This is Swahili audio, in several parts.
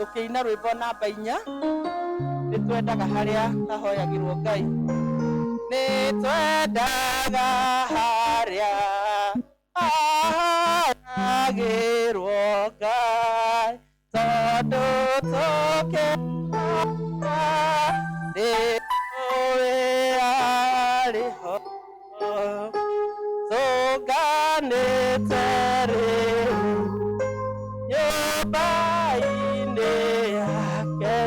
tukiina rwimbo namba 4 nitwendaga haria hahoyagirwo Ngai nitwendaga haria hahoyagirwo Ngai tondu tukina ariho tuganite riu nyumba-ini yake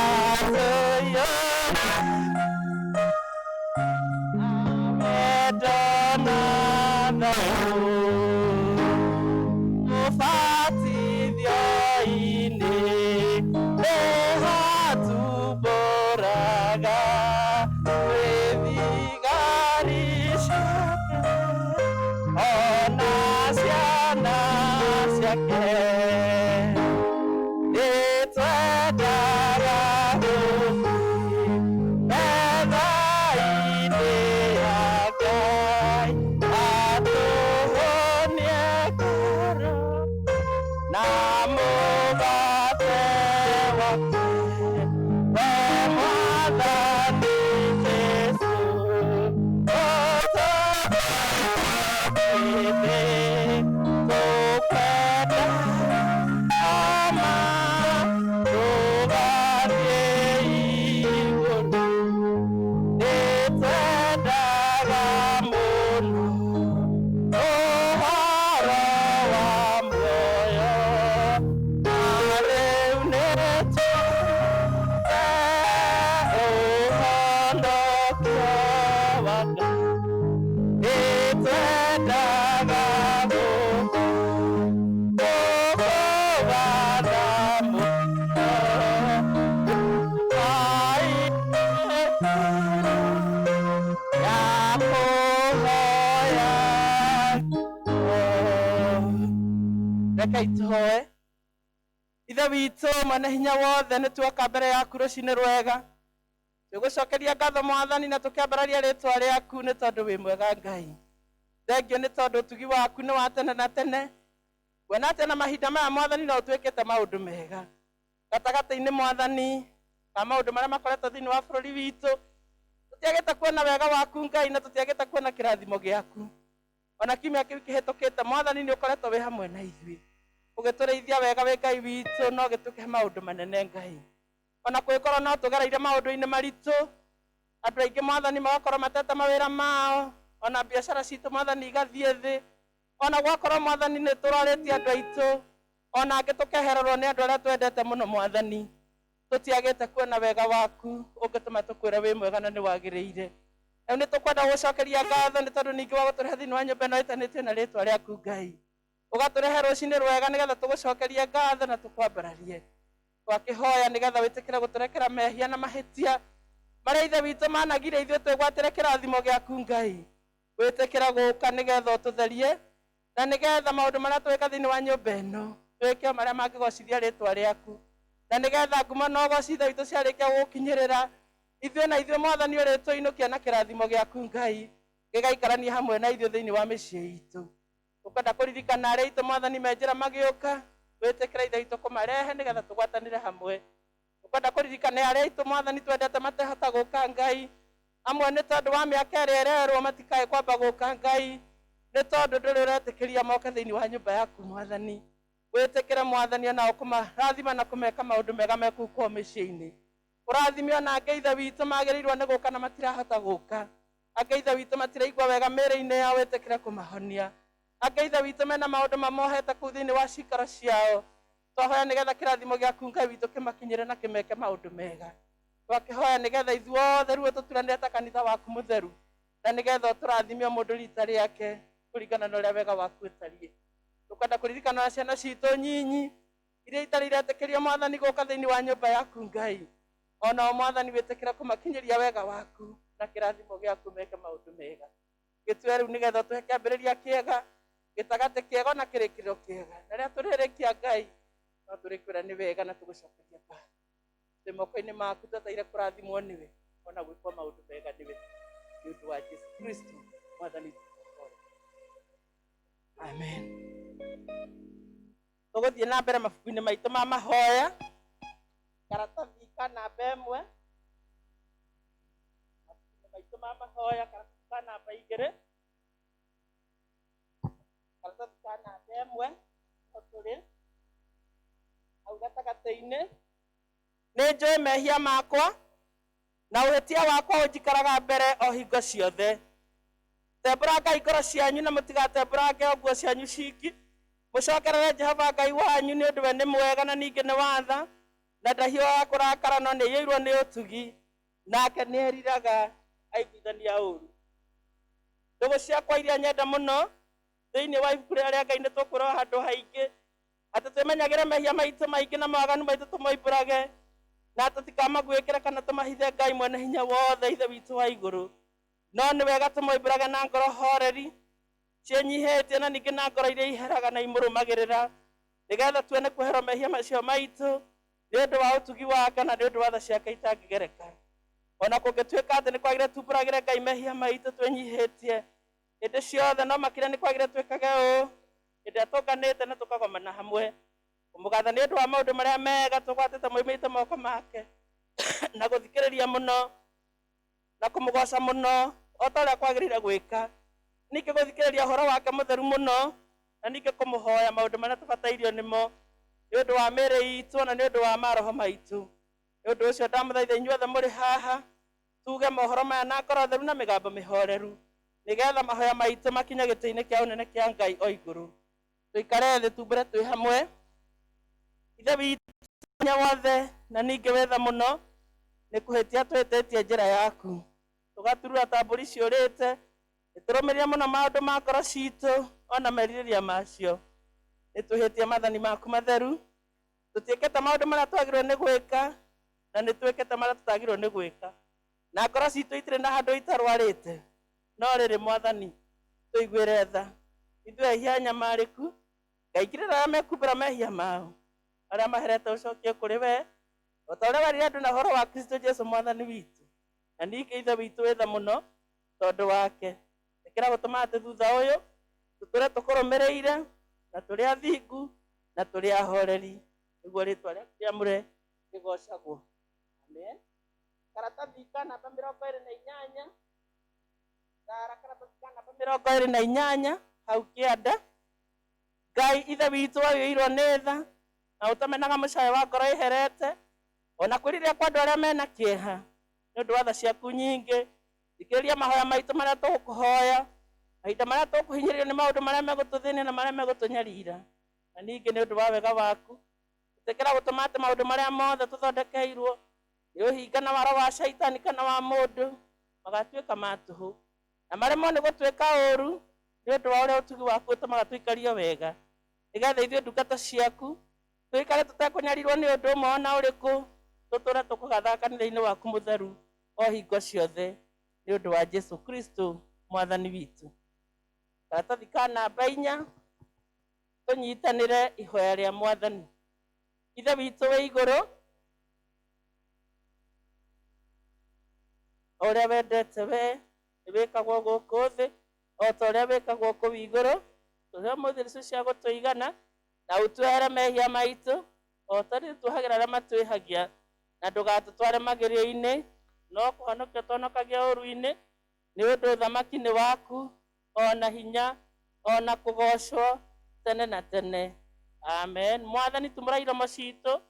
atuyona amedona thau ubatithio-ini niho tumbũraga wĩthigari ciake ona ciana ciake nĩtwendaga gũthiĩ metha-inĩ ya Ngai atũhũnie ngoro na mũgate wake we Mwathani Jesũ ũtũgĩte tũkwenda ama tũgathiĩ igũrũ nĩtwendaga mũno ũhoro wa muoyo na rĩu nĩtwende ũhonokio wa Ngai nĩtwendaga gũkũgana mũno ya kũhoya rekei tũhoe. Ithe witũ mwene hinya wothe nĩtuoka mbere yaku rũcinĩ rwega tũgũcokeria ngatho Mwathani na tũkĩambararia rĩtwa rĩaku nĩ tondũ wĩ mwega Ngai. Thengio nĩ tondũ ũtugi waku nĩ wa tene na tene, kuona atĩ na mahinda maya Mwathani no ũtwĩkĩte maũndũ mega gatagatĩ-inĩ Mwathani ka maũndũ marĩa makoretwo thĩinĩ wa bũrũri witũ. Tũtiagĩte kuona wega waku Ngai na tũtiagĩte kuona kĩrathimo gĩaku. Ona kiumia kĩu kĩhĩtũkĩte Mwathani nĩ ũkoretwo wĩ hamwe na ithuĩ ũgĩtũrĩithia wega wĩ Ngai witũ no ũgĩtũhe maũndũ manene Ngai. Ona kũngĩkorwo no tũgereire maũndũ-inĩ maritũ, andũ aingĩ Mwathani magakorwo matete mawĩra mao, ona biacara citũ Mwathani igathiĩ thĩ, ona gwakorwo Mwathani nĩ tũrorĩtie andũ aitũ, ona angĩ tũkehererwo nĩ andũ arĩa twendete mũno Mwathani. Tũtiagĩte kuona wega waku ũngĩtũma tũkwĩre wĩ mwega na nĩ wagĩrĩire. Rĩu nĩ tũkwenda gũcokeria ngatho nĩ tondũ ningĩ wa gũtũrehe thĩinĩ wa nyũmba ĩno ĩtanĩtio na rĩtwa rĩaku Ngai. Ũgatũrehe rũcinĩ rwega nĩgetha tũgũcokerie ngatho na tũkwambararie. Twakĩhoya nĩgetha wĩtĩkĩre gũtũrekera mehia na mahĩtia marĩa ithe witũ managire ithuĩ twĩgwatĩre kĩrathimo gĩaku Ngai. Wĩtĩkĩre gũka nĩgetha ũtũtherie na nĩgetha maũndũ marĩa twĩka thĩinĩ wa nyũmba ĩno twĩke marĩa mangĩgocithia rĩtwa rĩaku, na nĩgetha ngumo na ũgoci ithe witũ ciarĩkia gũgũkinyĩrĩra ithuĩ na ithuĩ Mwathani ũrĩtũinũkia na kĩrathimo gĩaku Ngai gĩgaikarania hamwe na ithuĩ thĩinĩ wa mĩciĩ itũ. Tũkwenda kũririkana arĩa itũ Mwathani menjĩra magĩũka, wĩtĩkĩre ithe witũ kũmarehe nĩgetha tũgwatanĩre hamwe. Tũkwenda kũririkana arĩa itũ Mwathani twendete matehota gũka Ngai, amwe nĩ tondũ wa mĩaka ĩrĩa ĩrerwo matikae kwamba gũka Ngai, nĩ tondũ ndũrĩ ũretĩkĩria moke thĩinĩ wa nyũmba yaku Mwathani. Wĩtĩkĩre Mwathani ona ũkũmarathima na kũmeka maũndũ mega mekũkwo mĩciĩ-inĩ. Ũrathime ona angĩ ithe witũ magĩrĩirwo nĩ gũka na matirahota gũka, angĩ ithe witũ matiraigua wega mĩĩrĩ-inĩ yao, wĩtĩkĩre kũmahonia. Angĩ ithe witũ mena maũndũ mamohete kũu thĩinĩ wa cikaro ciao, twahoya nĩgetha kĩrathimo gĩaku Ngai witũ kĩmakinyĩre na kĩmeke maũndũ mega. Twakĩhoya nĩgetha ithuothe rĩu tũturanĩre ta kanitha waku mũtheru, na nĩgetha ũtũrathime mũndũ rita rĩake kũringana na ũrĩa wega waku ũtariĩ. Tũkwenda kũririkana ciana citũ nyinyi iria itarĩ iretĩkĩrio Mwathani gũka thĩinĩ wa nyũmba yaku Ngai, ona Mwathani wĩtĩkĩre kũmakinyĩria wega waku na kĩrathimo gĩaku meke maũndũ mega. Gĩtue rĩu nĩgetha ũtũhe kĩambĩrĩria kĩega, gĩtagatĩ kĩega na kĩrĩkĩrĩro kĩega, na rĩrĩa tũrĩrĩkia Ngai no tũrĩkwĩra nĩ wega na tũgũcokeria ngatho. Twĩ moko-inĩ maku twetereire kũrathimwo nĩwe ona gwĩkwo maũndũ mega nĩwe, nĩ ũndũ wa Jesũ Kristo Mwathani. Amen. tuguthie na mbere mabuku-ini maitu ma mahoya karatathi ka namba 1 mabuku-ini maitu ma mahoya karatathi ka namba 2 karatathi ka namba 1 turi au gatagati-ini ni njui mehia makwa na uhetia wakwa unjikaraga mbere o hingo ciothe tembũrangai ngoro cianyu na mũtigatembũrange o nguo cianyu ciki mũcokerere Jehova Ngai wanyu nĩ ũndũ we nĩ mwega na ningĩ nĩ watha na ndahiũhaga kũrakara no nĩ aiyũirwo nĩ ũtugi nake nĩ eriraga aiguithania ũũru. Ndũgũ ciakwa iria nyenda mũno thĩinĩ wa ibuku rĩrĩa Ngai nĩ tũkwĩrwo handũ haingĩ atĩ twĩmenyagĩre mehia maitũ maingĩ na mawaganu maitũ tũmoimbũrage na tũtikamagwĩkĩre kana tũmahithe Ngai mwene hinya wothe ithe witũ wa igũrũ, no nĩ wega tũmoimbũrage na ngoro horeri ciĩnyihĩtie na ningĩ na ngoro iria iheraga na imũrũmagĩrĩra nĩgetha tuone kweherwo mehia macio maitũ nĩ ũndũ wa ũtugi wake na nĩ ũndũ wa tha ciake itangĩgereka. Ona kũngĩtuĩka atĩ nĩ kwagĩrĩire tumbũragĩre Ngai mehia maitũ twĩnyihĩtie hĩndĩ ciothe no makĩria nĩ kwagĩrĩire twĩkage ũũ hĩndĩ ĩrĩa tũnganĩte na tũkagomana hamwe kũmũgatha nĩ ũndũ wa maũndũ marĩa mega tũgwatĩte moimĩte moko make na gũthikĩrĩria mũno na kũmũgoca mũno o ta ũrĩa kwagĩrĩire gwĩka, ningĩ gũthikĩrĩria ũhoro wake mũtheru mũno na ningĩ kũmũhoya maũndũ marĩa tũbatairio nĩmo nĩ ũndũ wa mĩĩrĩ itũ na nĩ ũndũ wa maroho maitũ. Nĩ ũndũ ũcio ndamũthaitha inyuothe mũrĩ haha tuge mohoro maya na ngoro theru na mĩgambo mĩhoreru nĩgetha mahoya maitũ makinye gĩtĩ-inĩ kĩa ũnene kĩa Ngai o igũrũ. Tũikare thĩ tumbũre twĩ hamwe. Ithe witũ hinya wothe na ningĩ wetha mũno nĩ kũhĩtia twĩtĩtie njĩra yaku tũgaturura ta mbũri ciũrĩte nĩtũrũmĩrĩre mũno maũndũ ma ngoro citũ ona merirĩria macio. Nĩtwĩhĩtie maathani maku matheru tũtiĩkĩte maũndũ marĩa twagĩrĩirwo nĩ gwĩka na nĩtwĩkĩte marĩa tũtagĩrĩirwo nĩ gwĩka na ngoro citũ itirĩ na handũ itarwarĩte, no rĩrĩ Mwathani tũiguĩre tha ithuĩ ehia nyamarĩku ngaingĩrĩra arĩa mekumbũra mehia mao arĩa maherete ũcokio kũrĩ we o ta ũrĩa werire andũ na ũhoro wa Kristo Jesũ Mwathani witũ, na ningĩ ithe witũ wĩ tha mũno tondũ wake. Ĩkĩra gũtũma atĩ thutha ũyũ tũtũre tũkũrũmĩrĩire na tũrĩ athingu na tũrĩ ahoreri nĩguo rĩĩtwa rĩaku rĩamũre rĩgocagwo. Amen. Karatathi ka namba 28 Tara karatathi ka namba 28 hau kĩanda. Ngai ithe witũ waiyũirwo nĩ tha na ũtamenaga mũcaye wa ngoro ĩherete ona kwĩrĩrĩra kwa andũ arĩa mena kĩeha nĩ ũndũ wa tha ciaku nyingĩ. Thikĩrĩria mahoya maitũ marĩa tũgũkũhoya mahinda marĩa tũkũhinyĩrĩrio nĩ maũndũ marĩa megũtũthĩnia na marĩa megũtũnyarira, na ningĩ nĩ ũndũ wa wega waku tũtekera gũtũma atĩ maũndũ marĩa mothe tũthondekeirwo nĩ ũhinga na waro wa caitani kana wa mũndũ magatuĩka ma tũhũ na maremwo nĩ gũtuĩka ũũru nĩ ũndũ wa ũrĩa ũtugi waku ũtũmaga tũikario wega, nĩgetha ithuĩ ndungata ciaku tũikare tũtekũnyarirwo nĩ ũndũ ũmwe ona ũrĩkũ, tũtũre tũkũgathaga kanitha-inĩ waku mũtheru o hingo ciothe nĩ ũndũ wa Jesũ Kristo Mwathani witũ. Karatathi ka namba 4 tũnyitanĩre ihoya rĩa Mwathani. Ithe witũ wĩ igũrũ o ũrĩa wendete we nĩ wĩkagwo gũkũ thĩ o ta ũrĩa wĩkagwo kũu igũrũ. Tũhe mũthĩ icio cia gũtũigana na ũtwehere mehia maitũ o ta rĩu tuohagĩra arĩa matwĩhagia na ndũgatũtware magerio-inĩ no kũhonokia tũhonokagia ũũru-inĩ nĩ ũndũ ũthamaki nĩ waku ona hinya ona kũgocwo tene na tene. Amen. Mwathani tumũra iromo citũ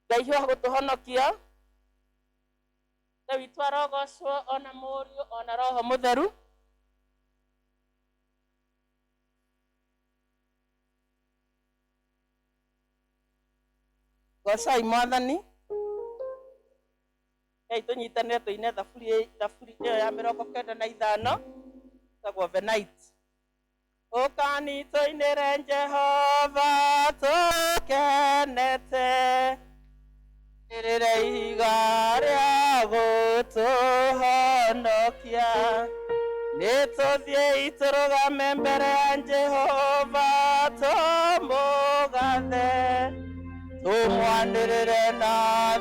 Ngai hiũha gũtũhonokia Ngai witũ arogocwo ona Mũriũ ona Roho Mũtheru. Gocai Mwathani. Ngai tũnyitanĩre tũine thaburi ĩyo ya 95 tagwo The Night. Ũkani tũinĩre Jehova tũkenete rĩrĩ ihiga rĩa gũtũhonokia nĩtũthiĩ tũrũgame mbere ya Jehova tũmũgathe tumwanĩrĩre na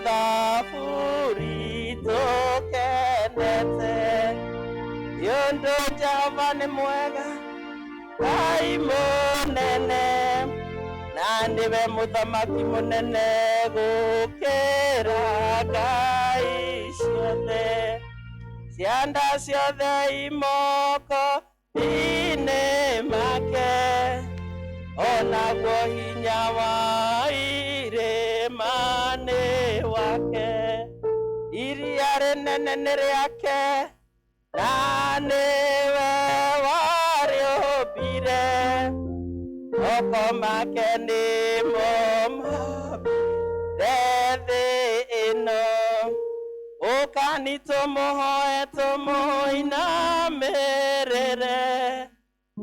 thaburi tũkenete nĩ ũndũ Jehova nĩ mwega Ngai munene na niwe muthamaki munene gukira ngai ciothe cianda ciothe imoko-inĩ make onaguo hinya wa irĩma-nĩ wake iria rĩnene nĩ rĩake na nĩwe warĩũmbire moko make nĩmo mombire thĩ ĩno ũkani tũmũhoe tũmũinamĩrĩre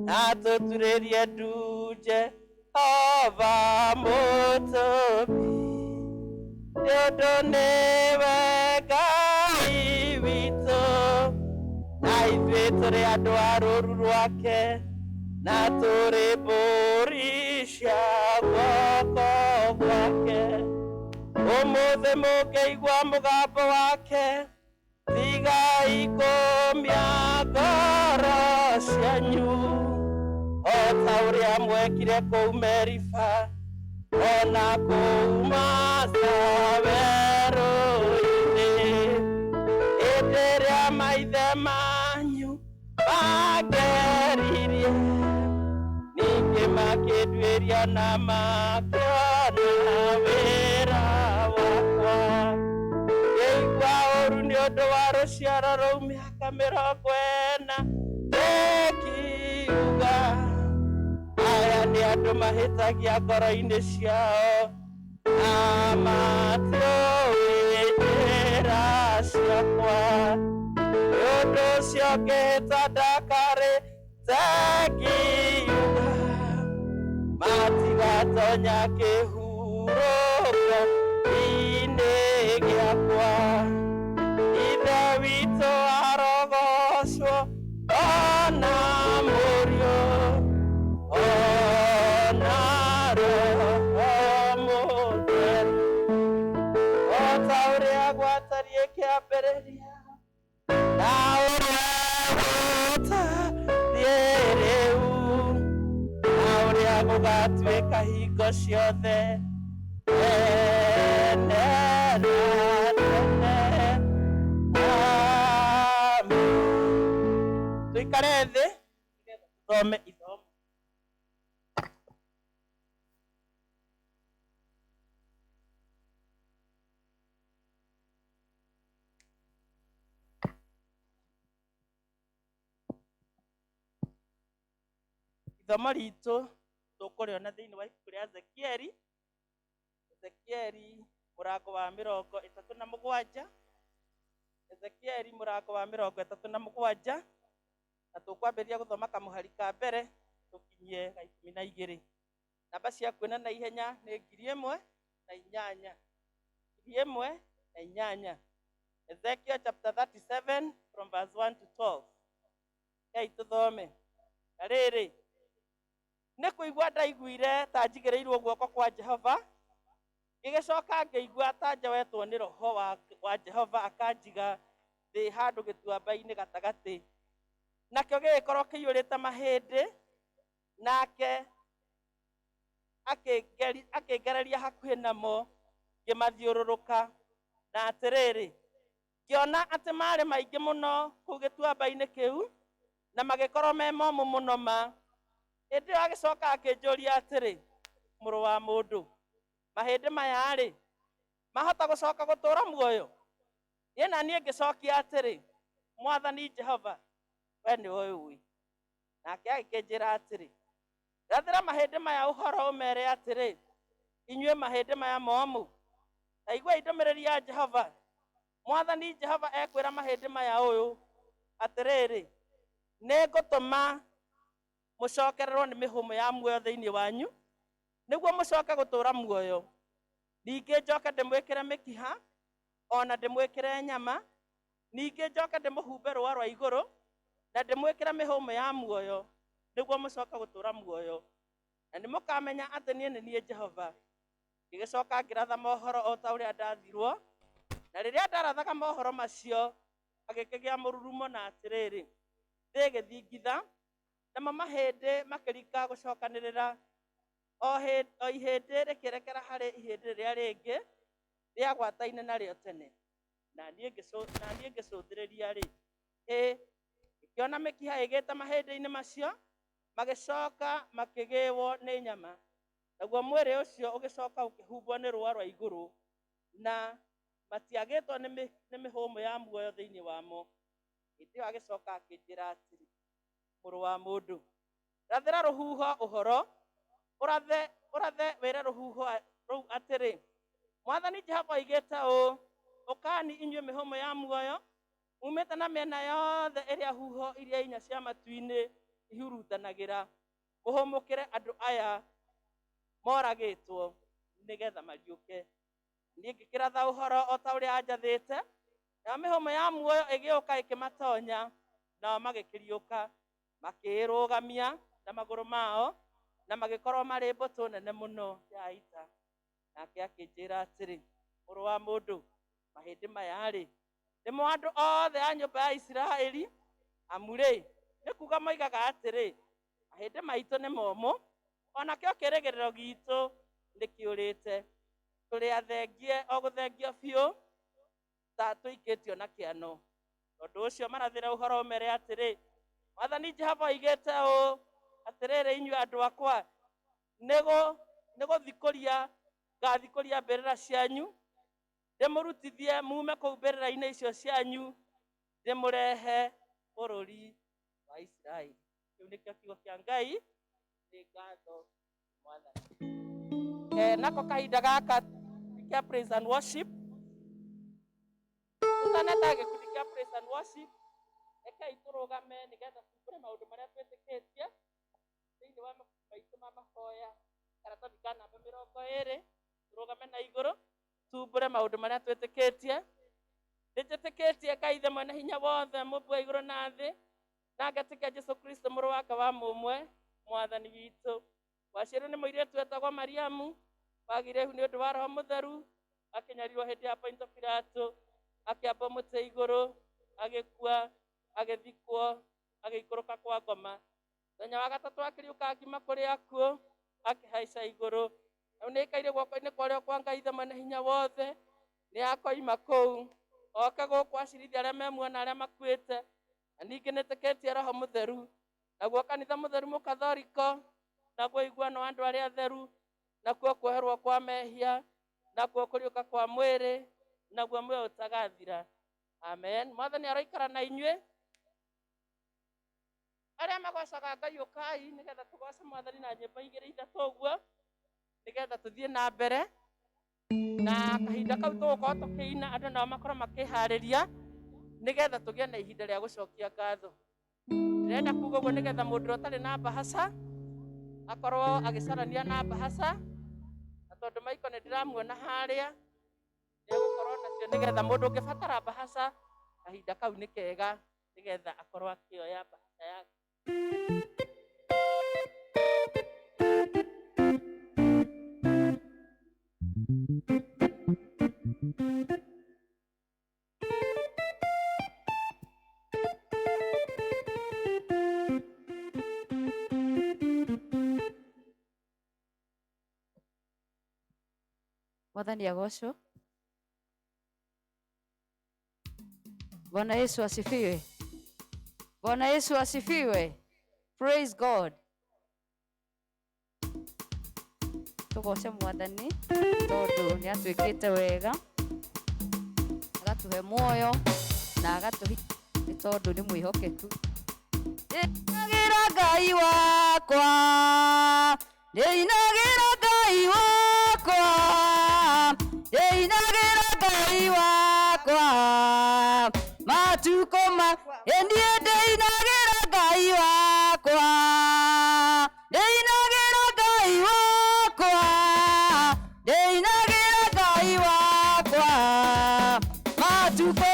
na tũturĩrie ndunje ova mũtũmbi nĩũndũ nĩwe Ngai witũ na ithuĩ tũrĩ andũ a rũũru rwake na tũrĩ mbũri cia guoko gwake ũmũthĩ mũngĩigua mũgambo wake tigai kũmia ngoro cianyu o ta ũrĩa mwekire kũu Meriba ona kũu Masa werũ-inĩ hĩndĩ ĩrĩa maithe manyu mageririe ningĩ makĩnduĩria na makĩona wĩra wakwa ngĩigua ũũru nĩ ũndũ wa rũciaro rũu mĩaka 40 rĩkiuga aya nĩ andũ mahĩtagia ngoro-inĩ ciao na matiũĩ njĩra ciakwa nĩ ũndũ ũcio ngĩhĩta ndakarĩte ngiuga matigatonya kĩhurũko-inĩ gĩakwa ithe witũ arogocwo ona mũriũ ona roho mũtheru o ta ũrĩa gwatariĩ kĩambĩrĩria na ũrĩa gũtariĩ rĩu na ũrĩa gũgatuĩka hingo ciothe tene na tene. Amen. Tuikare thĩ tusome ithomo. Ithomo ritũ tũkũrĩona thĩinĩ wa ibuku rĩa Ezekieli mũrango wa 37 Ezekieli mũrango wa 37 na tũkwambĩrĩria gũthoma kamũhari ka mbere tũkinyie ga 12 namba cia kuona na ihenya nĩ 1,008 Ezekiel chapter 37 from verse 1 to 12 Kei tũthome na rĩrĩ nĩ kũigua ndaiguire ta njigĩrĩirwo guoko kwa Jehova ngĩgĩcoka ngĩigua ta njawetwo nĩ roho wa Jehova akanjiga thĩ handũ gĩtuamba-inĩ gatagatĩ nakĩo gĩgĩkorwo kĩiyũrĩte mahĩndĩ nake akĩngereria hakuhĩ namo ngĩmathiũrũrũka na atĩrĩrĩ ngĩona atĩ marĩ maingĩ mũno kũu gĩtuamba-inĩ kĩu na magĩkorwo me momũ mũno ma hĩndĩ ĩyo agĩcoka akĩnjũria atĩrĩ mũrũ wa mũndũ mahĩndĩ maya-rĩ mahota gũcoka gũtũũra muoyo niĩ na niĩ ngĩcokia atĩrĩ Mwathani Jehova we nĩwe ũĩ nake agĩkĩnjĩra atĩrĩ rathĩra mahĩndĩ maya ũhoro ũmere atĩrĩ inyuĩ mahĩndĩ maya momũ ta iguai ndũmĩrĩri ya Jehova Mwathani Jehova ekwĩra mahĩndĩ maya ũyũ atĩrĩrĩ nĩ ngũtũma mũcokererwo nĩ mĩhũmũ ya muoyo thĩinĩ wanyu nĩguo mũcoke gũtũũra muoyo ningĩ njoke ndĩmwĩkĩre mĩkiha ona ndĩmwĩkĩre nyama ningĩ njoke ndĩmũhumbe rũa rwa igũrũ na ndĩmwĩkĩre mĩhũmũ ya muoyo nĩguo mũcoke gũtũũra muoyo na nĩmũkamenya atĩ niĩ nĩ niĩ Jehova ngĩgĩcoka ngĩratha mohoro o ta ũrĩa ndathirwo na rĩrĩa ndarathaga mohoro macio agĩkĩgĩa mũrurumo na atĩrĩrĩ thĩ ĩgĩthingitha na mahĩndĩ makĩrika gũcokanĩrĩra o ihĩndĩ rĩkĩrekera harĩ ihĩndĩ rĩrĩa rĩngĩ rĩagwataine narĩo tene, na niĩ ngĩcũthĩrĩria rĩ, ngĩona mĩkiha ĩgĩte mahĩndĩ-inĩ macio magĩcoka makĩgĩĩo nĩ nyama, naguo mwĩrĩ ũcio ũgĩcoka ũkĩhumbwo nĩ rũũa rwa igũrũ, na matiagĩtwo nĩ mĩhũmũ ya muoyo thĩinĩ wamo. Hĩndĩ ĩyo agĩcoka akĩnjĩra atĩrĩ, mũrũ wa mũndũ, rathĩra rũhuho ũhoro, ũrathe wĩre rũhuho rũu atĩrĩ, Mwathani Jehova oigĩte ũũ, ũkani inyuĩ mĩhũmũ ya muoyo, umĩte na mĩena yothe ĩrĩa huho iria inya cia matu-inĩ ihurutanagĩra, mũhũmũkĩre andũ aya moragĩtwo nĩgetha mariũke. Niĩ ngĩkĩratha ũhoro o ta ũrĩa anjathĩte, na mĩhũmũ ya muoyo ĩgĩũka ĩkĩmatonya, nao magĩkĩriũka makĩĩrũgamia na magũrũ mao, na magĩkorwo marĩ mbũtũ nene mũno ya ita. Nake akĩnjĩra atĩrĩ, mũrũ wa mũndũ, mahĩndĩ maya rĩ, nĩmo andũ othe a nyũmba ya Isiraeli, amu rĩ, nĩ kuuga moigaga atĩrĩ, mahĩndĩ maitũ nĩ momũ, onakĩo kĩĩrĩgĩrĩro gitũ nĩ kĩũrĩte, tũrĩ athengie o gũthengio biũ, ta tũikĩtio na kĩano. Tondũ ũcio marathĩre ũhoro ũmere atĩrĩ, Mwathani Jehova oigĩte ũũ, atĩrĩrĩ inyuĩ andũ akwa, nĩ gũthikũria ngathikũria mbĩrĩra cianyu, ndĩmũrutithie mume kũu mbĩrĩra-inĩ icio cianyu, ndĩmũrehe bũrũri wa Isiraeli. Kĩu nĩkĩo kiugo kĩa Ngai, nĩ ngatho Mwathani. Nako kahinda gaka kĩa praise and worship, tũtaneta gĩkundi kĩa praise and worship, rekei tũrũgame nĩgetha tumbũre maũndũ marĩa twĩtĩkĩtie thĩinĩ wa maitũ ma mahoya, karatathi ka namba 20, tũrũgame na igũrũ tumbũre maũndũ marĩa twĩtĩkĩtie. Nĩnjĩtĩkĩtie Ngai ithe mwene hinya wothe, mũmbi wa igũrũ na thĩ, na ngatĩkia Jesũ Kristo mũrũ wake wa mũmwe, Mwathani witũ, waciarĩrwo nĩ mũirĩtu wetagwo Mariamu, wagire ihu nĩ ũndũ wa Roho Mũtheru, akĩnyarirwo hĩndĩ ya Ponto Pilato, akĩambwo mũtĩ igũrũ, agĩkua, agĩthikwo, agĩikũrũka kwa ngoma. Mũthenya wa gatatũ akĩriũka akiuma kũrĩ akuũ, akĩhaica igũrũ. Rĩu nĩaikaire guoko-inĩ kwa ũrĩo kwa Ngai ithe mwene hinya wothe, nĩakoima kũu oke gũkũ acirithia arĩa memuona arĩa makuĩte. Na ningĩ nĩtĩkĩtie Roho Mũtheru, naguo kanitha mũtheru mũkathoriko, naguo iguano wa andũ arĩa atheru, nakuo kuoherwo kwa mehia, nakuo kũriũka kwa mwĩrĩ, naguo muoyo ũtagathira. Amen. Mwathani aroikara na inyuĩ. Arĩa magocaga Ngai ũkai nĩgetha tũgoce Mwathani na nyĩmbo igĩrĩ ithatũ ũguo, nĩgetha tũthiĩ na mbere. Na kahinda kau tũgũkorwo tũkĩina, andũ nao makorwo makĩharĩria nĩgetha tũgĩe na ihinda rĩa gũcokia ngatho. Ndĩrenda kuuga ũguo nĩgetha mũndũ ũrĩa ũtarĩ na mbahaca akorwo agĩcarania na mbahaca, na tondũ Maiko nĩndĩramuona harĩa, nĩegũkorwo nacio nĩgetha mũndũ ũngĩbatara mbahaca, kahinda kau nĩ kega nĩgetha akorwo akĩoya mbahaca yake. Mwathani agocwo. Bwana Yesu asifiwe. Bwana Yesu asifiwe. Praise God. Tugoce Mwathani tondũ nĩ atwĩkĩte wega, agatuhe muoyo na agatuhe nĩ tondũ nĩ mwĩhokeku. Ndĩinagĩra Ngai wakwa, ndĩinagĩra Ngai wakwa, ndĩinagĩra Ngai wakwa, matukũ niĩ ndĩinagĩra Ngai wakwa, ndĩinagĩra Ngai wakwa, ndĩinagĩra Ngai wakwa, matukũ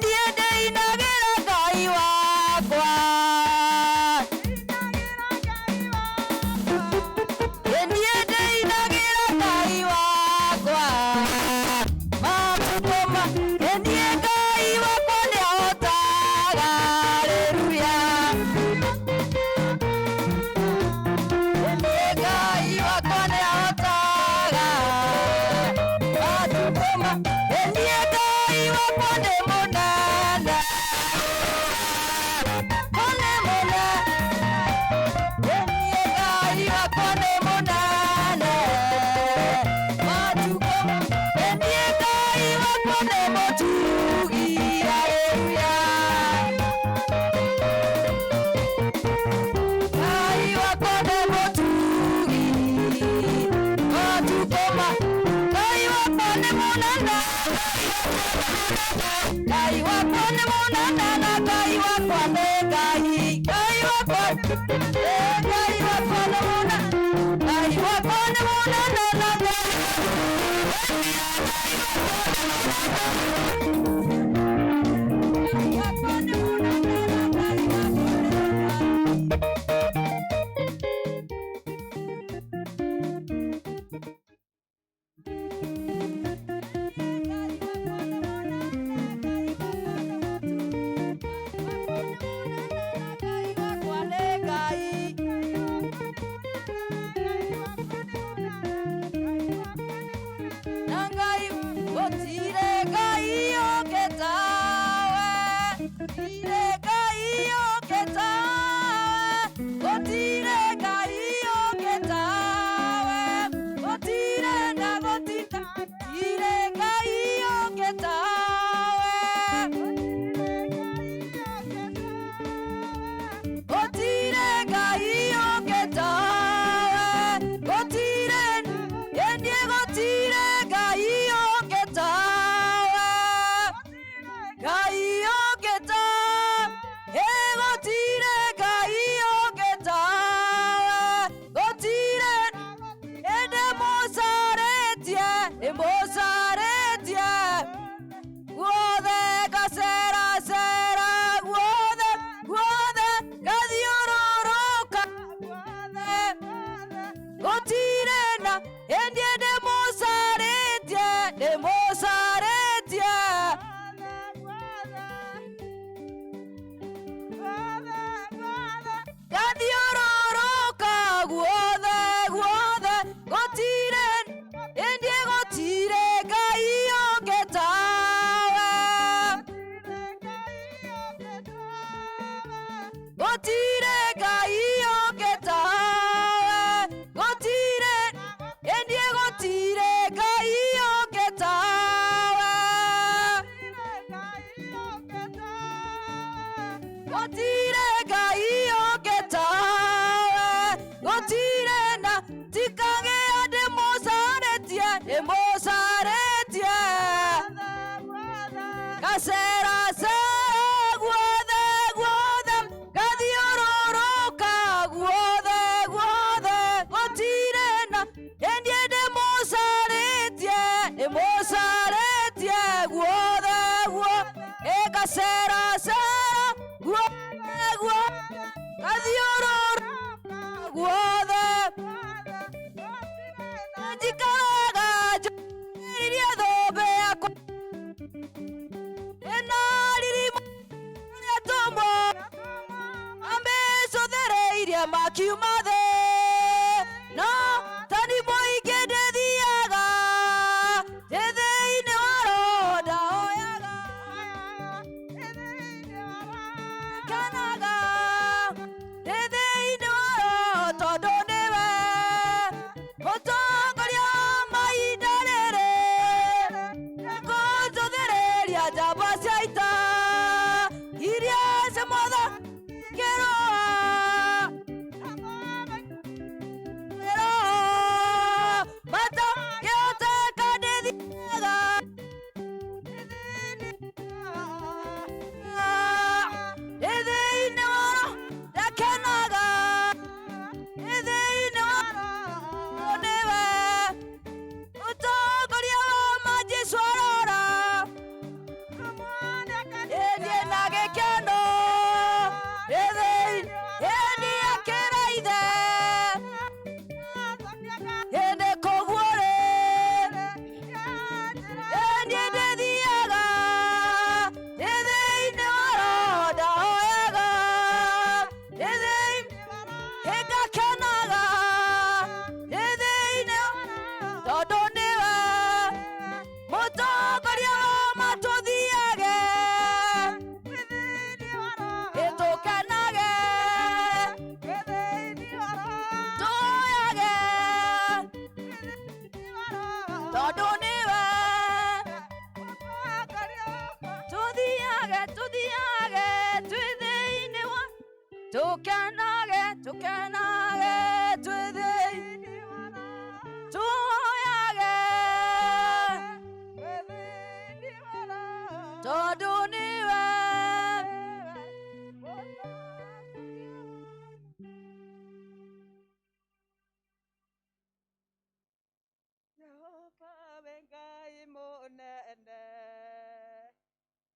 niĩ ndĩinagĩra Ngai wakwa, niĩ ndĩinagĩra Ngai wakwa, matukũ niĩ Ngai wakwa nĩahotaga. munana Ngai wakwa nĩ mũnene na Ngai wakwa nĩ Ngai Ngai wakwa nĩ mũnene Ngai wakwa nĩ mũnene na Ngai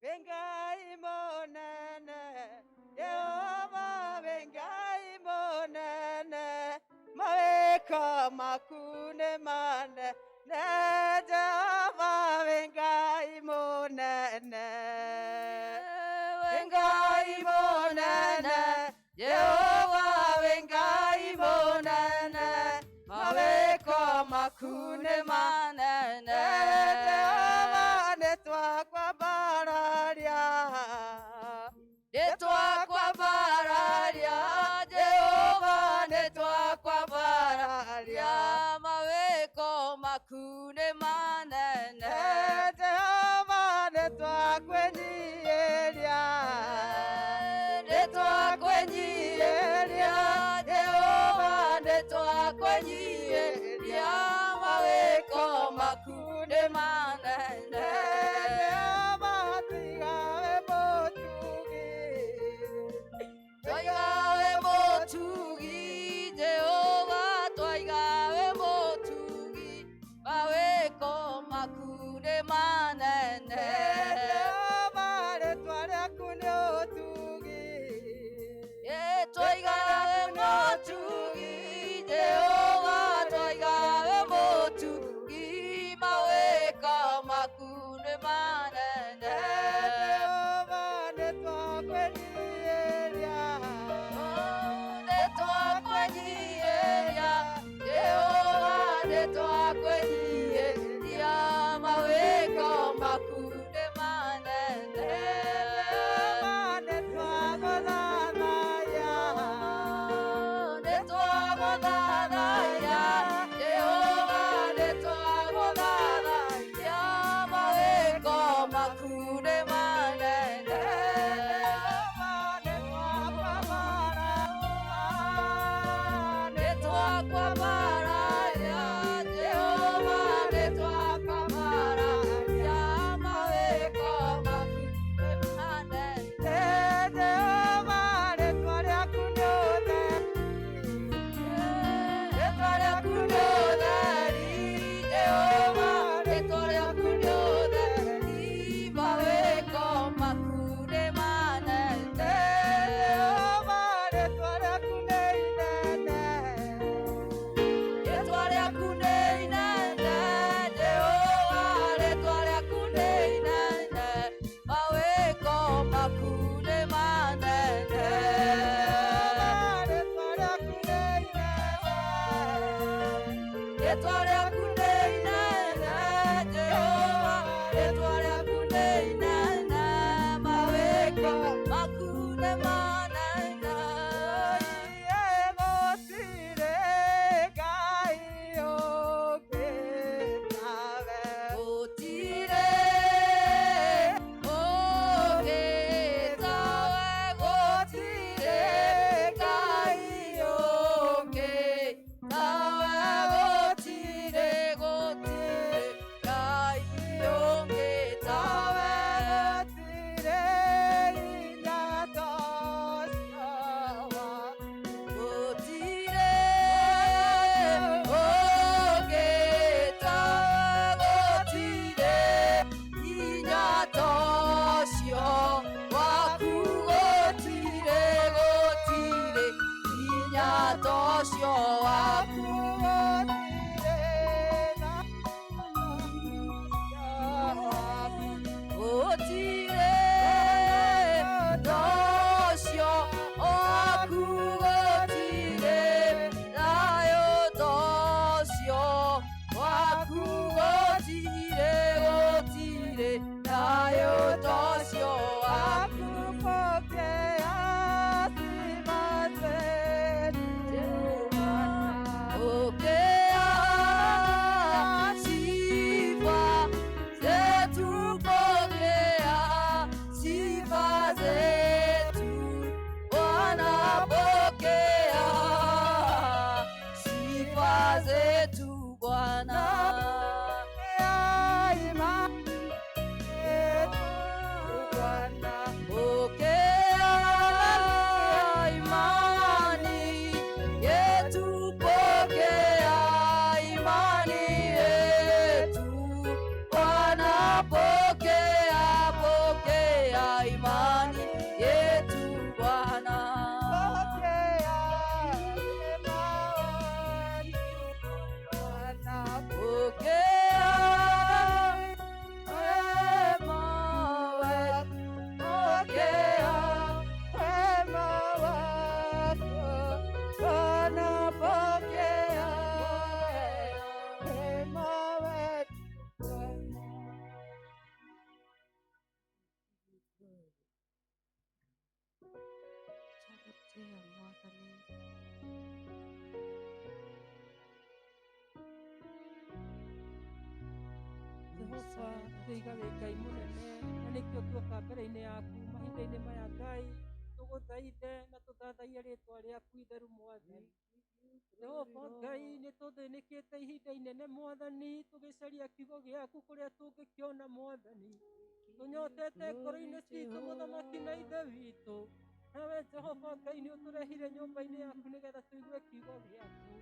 Vengai monene, Yehova vengai monene, maweka makune mane, ne Jehova vengai monene, vengai monene, Yehova vengai monene, maweka makune mane, ne Jehova netwa kwa bararia, netwa kwa bararia, Jehova netwa kwa bararia, maweko makune manene, Jehova netwa kwenyieria, netwa kwenyieria, Jehova netwa kwenyieria, maweko makune manene. Toigawe motugi, Jehova, toigawe motugi, maweko makune manene. Jehova, netware kune otugi. Toigawe motugi, Jehova, toigawe motugi, maweko makune manene. Jehova, netware Jehova netwa kwenyieria, maweko makune manene. Jehova netwa godhanaya, netwa godhanaya, Jehova netwa godhanaya, maweko makune manene. Jehova netwa kwa baraya, Jehova Mwathani. Jehova twiga wĩ Ngai mũnene na nĩkĩo tuoka mbere-inĩ yaku mahinda-inĩ maya Ngai tũgũthaithe na tũthathaie rĩtwa rĩaku itheru Mwathani. Jehova Ngai nĩ tũthĩnĩkĩte ihinda inene Mwathani tũgĩcaria kiugo gĩaku kũrĩa tũngĩkĩona Mwathani. Tũnyotete ngoro-inĩ citũ Mũthamaki na Ithe witũ, nawe Jehova Ngai nĩ ũtũrehire nyũmba-inĩ yaku nĩgetha tũigue kiugo gĩaku.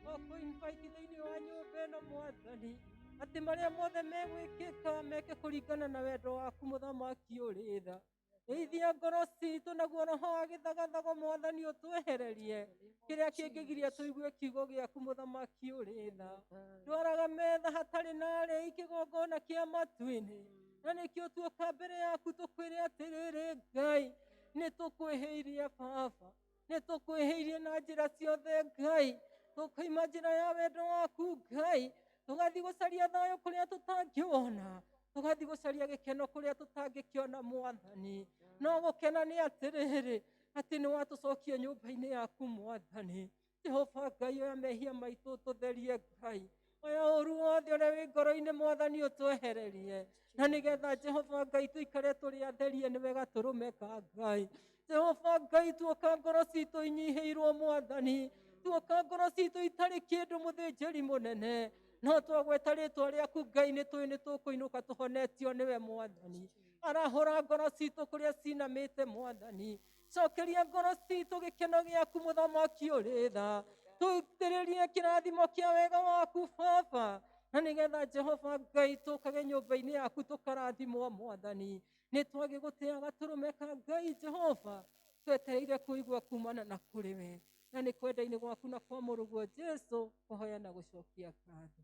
Twakũ-invite thĩinĩ wa nyũmba ĩno Mwathani, atĩ marĩa mothe megwĩkĩka meke kũringana na wendo waku Mũthamaki ũrĩ tha. Geithia ngoro citũ naguo roho wa gĩthagathago Mwathani ũtwehererie kĩrĩa kĩngĩgiria tũigue kiugo gĩaku Mũthamaki ũrĩ tha. Ndwaraga metha hatarĩ narĩ kĩgongona kĩa matu-inĩ, na nĩkĩo tuoka mbere yaku tũkwĩre atĩrĩrĩ Ngai, nĩ tũkwĩhĩirie Baba, nĩ tũkwĩhĩirie na njĩra ciothe Ngai, tũkoima njĩra ya wendo waku Ngai, tũgathiĩ gũcaria thayũ kũrĩa tũtangĩwona, tũgathiĩ gũcaria gĩkeno kũrĩa tũtangĩkĩona Mwathani. No gũkena nĩ atĩrĩrĩ, atĩ nĩ watũcokia nyũmba-inĩ yaku Mwathani. Jehova Ngai, oya mehia maitũ tũtherie Ngai, oya ũru wothe ũrĩa wĩ ngoro-inĩ Mwathani ũtwehererie, na nĩgetha Jehova Ngai tũikare tũrĩ atherie nĩ wega tũrũmeka Ngai. Jehova Ngai, tuoka ngoro citũ inyihĩirwo Mwathani, tuoka ngoro citũ itarĩ kĩndũ mũthĩnjĩri mũnene, no twagweta rĩtwa rĩaku Ngai nĩ tũĩ nĩ tũkũinũka tũhonetio nĩwe Mwathani. Arahũra ngoro citũ kũrĩa cinamĩte Mwathani, cokeria ngoro citũ gĩkeno gĩaku Mũthamaki ũrĩ tha, tũitĩrĩrie kĩrathimo kĩa wega waku Baba, na nĩgetha Jehova Ngai tũkage nyũmba-inĩ yaku tũkarathimwo Mwathani. Nĩ twagĩgũtĩaga tũrũmeka Ngai Jehova, twetereire kũigua kumana na kũrĩ we, na nĩ kwenda-inĩ gwaku na kwa mũrũguo Jesu kũhoya na gũcokia ngatho.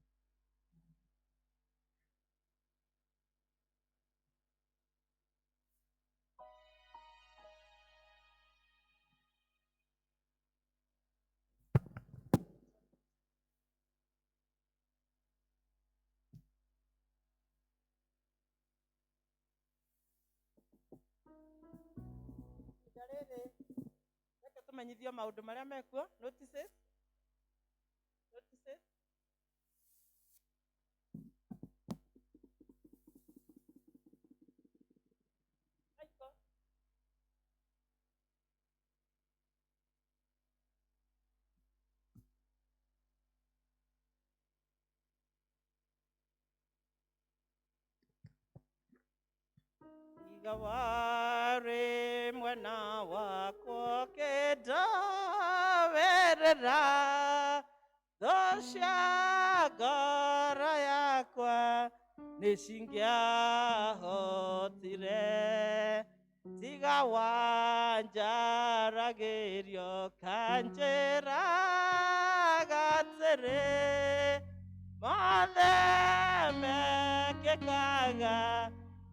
Reke tũmenyithio maũndũ marĩa mekuo. Notices. Iga warĩ mwena wakwa kĩndawerera, thũ cia ngoro yakwa nĩ cingĩahotire, tiga wanjaragĩrio kanjĩraga atĩrĩ, mothe mekĩkaga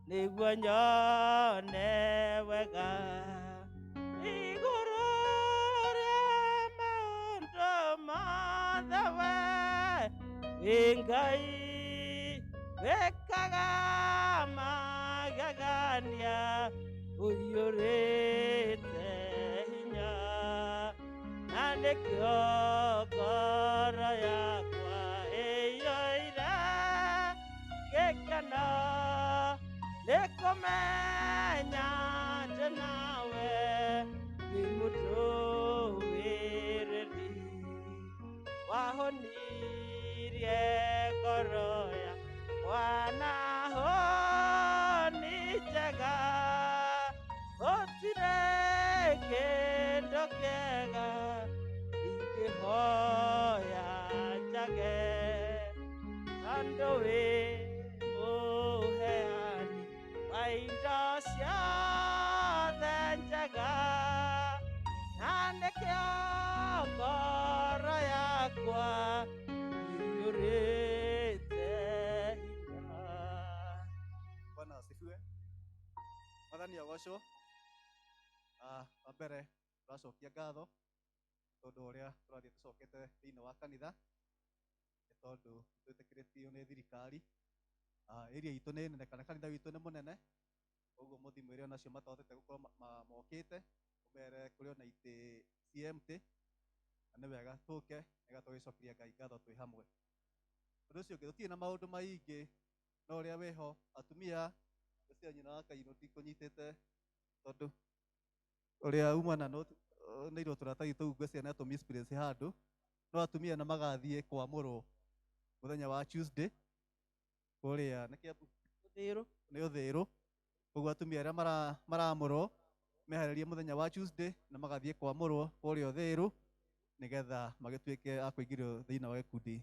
nĩguo nyone wega. Igũrũ rĩa maũndũ mothe we wĩ Ngai, wĩkaga magegania, ũiyũrĩte hinya, na nĩkĩo ngoro yakwa ĩiyũire gĩkeno nĩ kũmenya ndĩ nawe, wĩ mũndũ wĩrĩri, wahonirie ngoro yakwa na honi njega, gũtirĩ kĩndũ kĩega ingĩhoya njage, tondũ wĩ mũheani wa indo ciothe njega, na nĩkĩo ngoro yakwa ĩiyũrĩte hinya. Bwana asifiwe. Mwathani agocwo. Wa mbere tũracokia ngatho tondũ ũrĩa tũrathiĩ tũcokete thĩinĩ wa kanitha, nĩ tondũ twĩtĩkĩrĩtio nĩ thirikari area itũ nĩ nene kana kanitha witũ nĩ mũnene, koguo mũthimũ ĩrĩa nacio matahotete gũkorwo mokĩte, ũmere kũrĩ ona itĩ ti empty na nĩ wega tũke nĩgetha tũgĩcokeria Ngai ngatho twĩ hamwe. Ũndũ ũcio ũngĩ tũtirĩ na maũndũ maingĩ no ũrĩa wĩho atumia ũcio nyina wa Kainũ ndikũnyitĩte tondũ ũrĩa umana nĩ irwo tũratathi tũu ngwĩciria nĩ atũ-misplace handũ, no atumia nĩ magathiĩ kwamũrwo mũthenya wa Tuesday kũrĩa nĩ Kĩambu nĩ Ũthĩĩrũ. Koguo atumia arĩa maramũrwo meharĩrie mũthenya wa Tuesday na magathiĩ kwamũrwo kũrĩa Ũthĩĩrũ nĩgetha magĩtuĩke a kũingĩrio thĩinĩ wa gĩkundi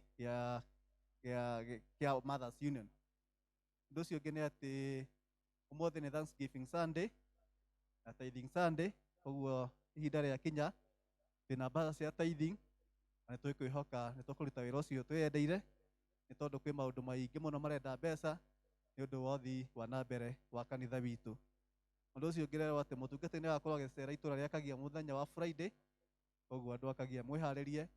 kĩa Mothers Union. Ũndũ ũcio ũngĩ nĩ atĩ ũmũthĩ nĩ Thanksgiving Sunday na Tithing Sunday, koguo ihinda rĩakinya twĩna mbaca cia tithing na nĩtũkwĩhoka nĩtũkũruta wĩra ũcio twĩyendeire nĩ tondũ kwĩ maũndũ maingĩ mũno marenda mbeca nĩ ũndũ wa ũthii wa na mbere wa kanitha witũ. Ũndũ ũcio ũngĩ rero atĩ mũtungatĩri nĩ agakorwo agĩcera itũũra rĩa Kagia mũthenya wa Friday, koguo andũ a Kagia mwĩharĩrie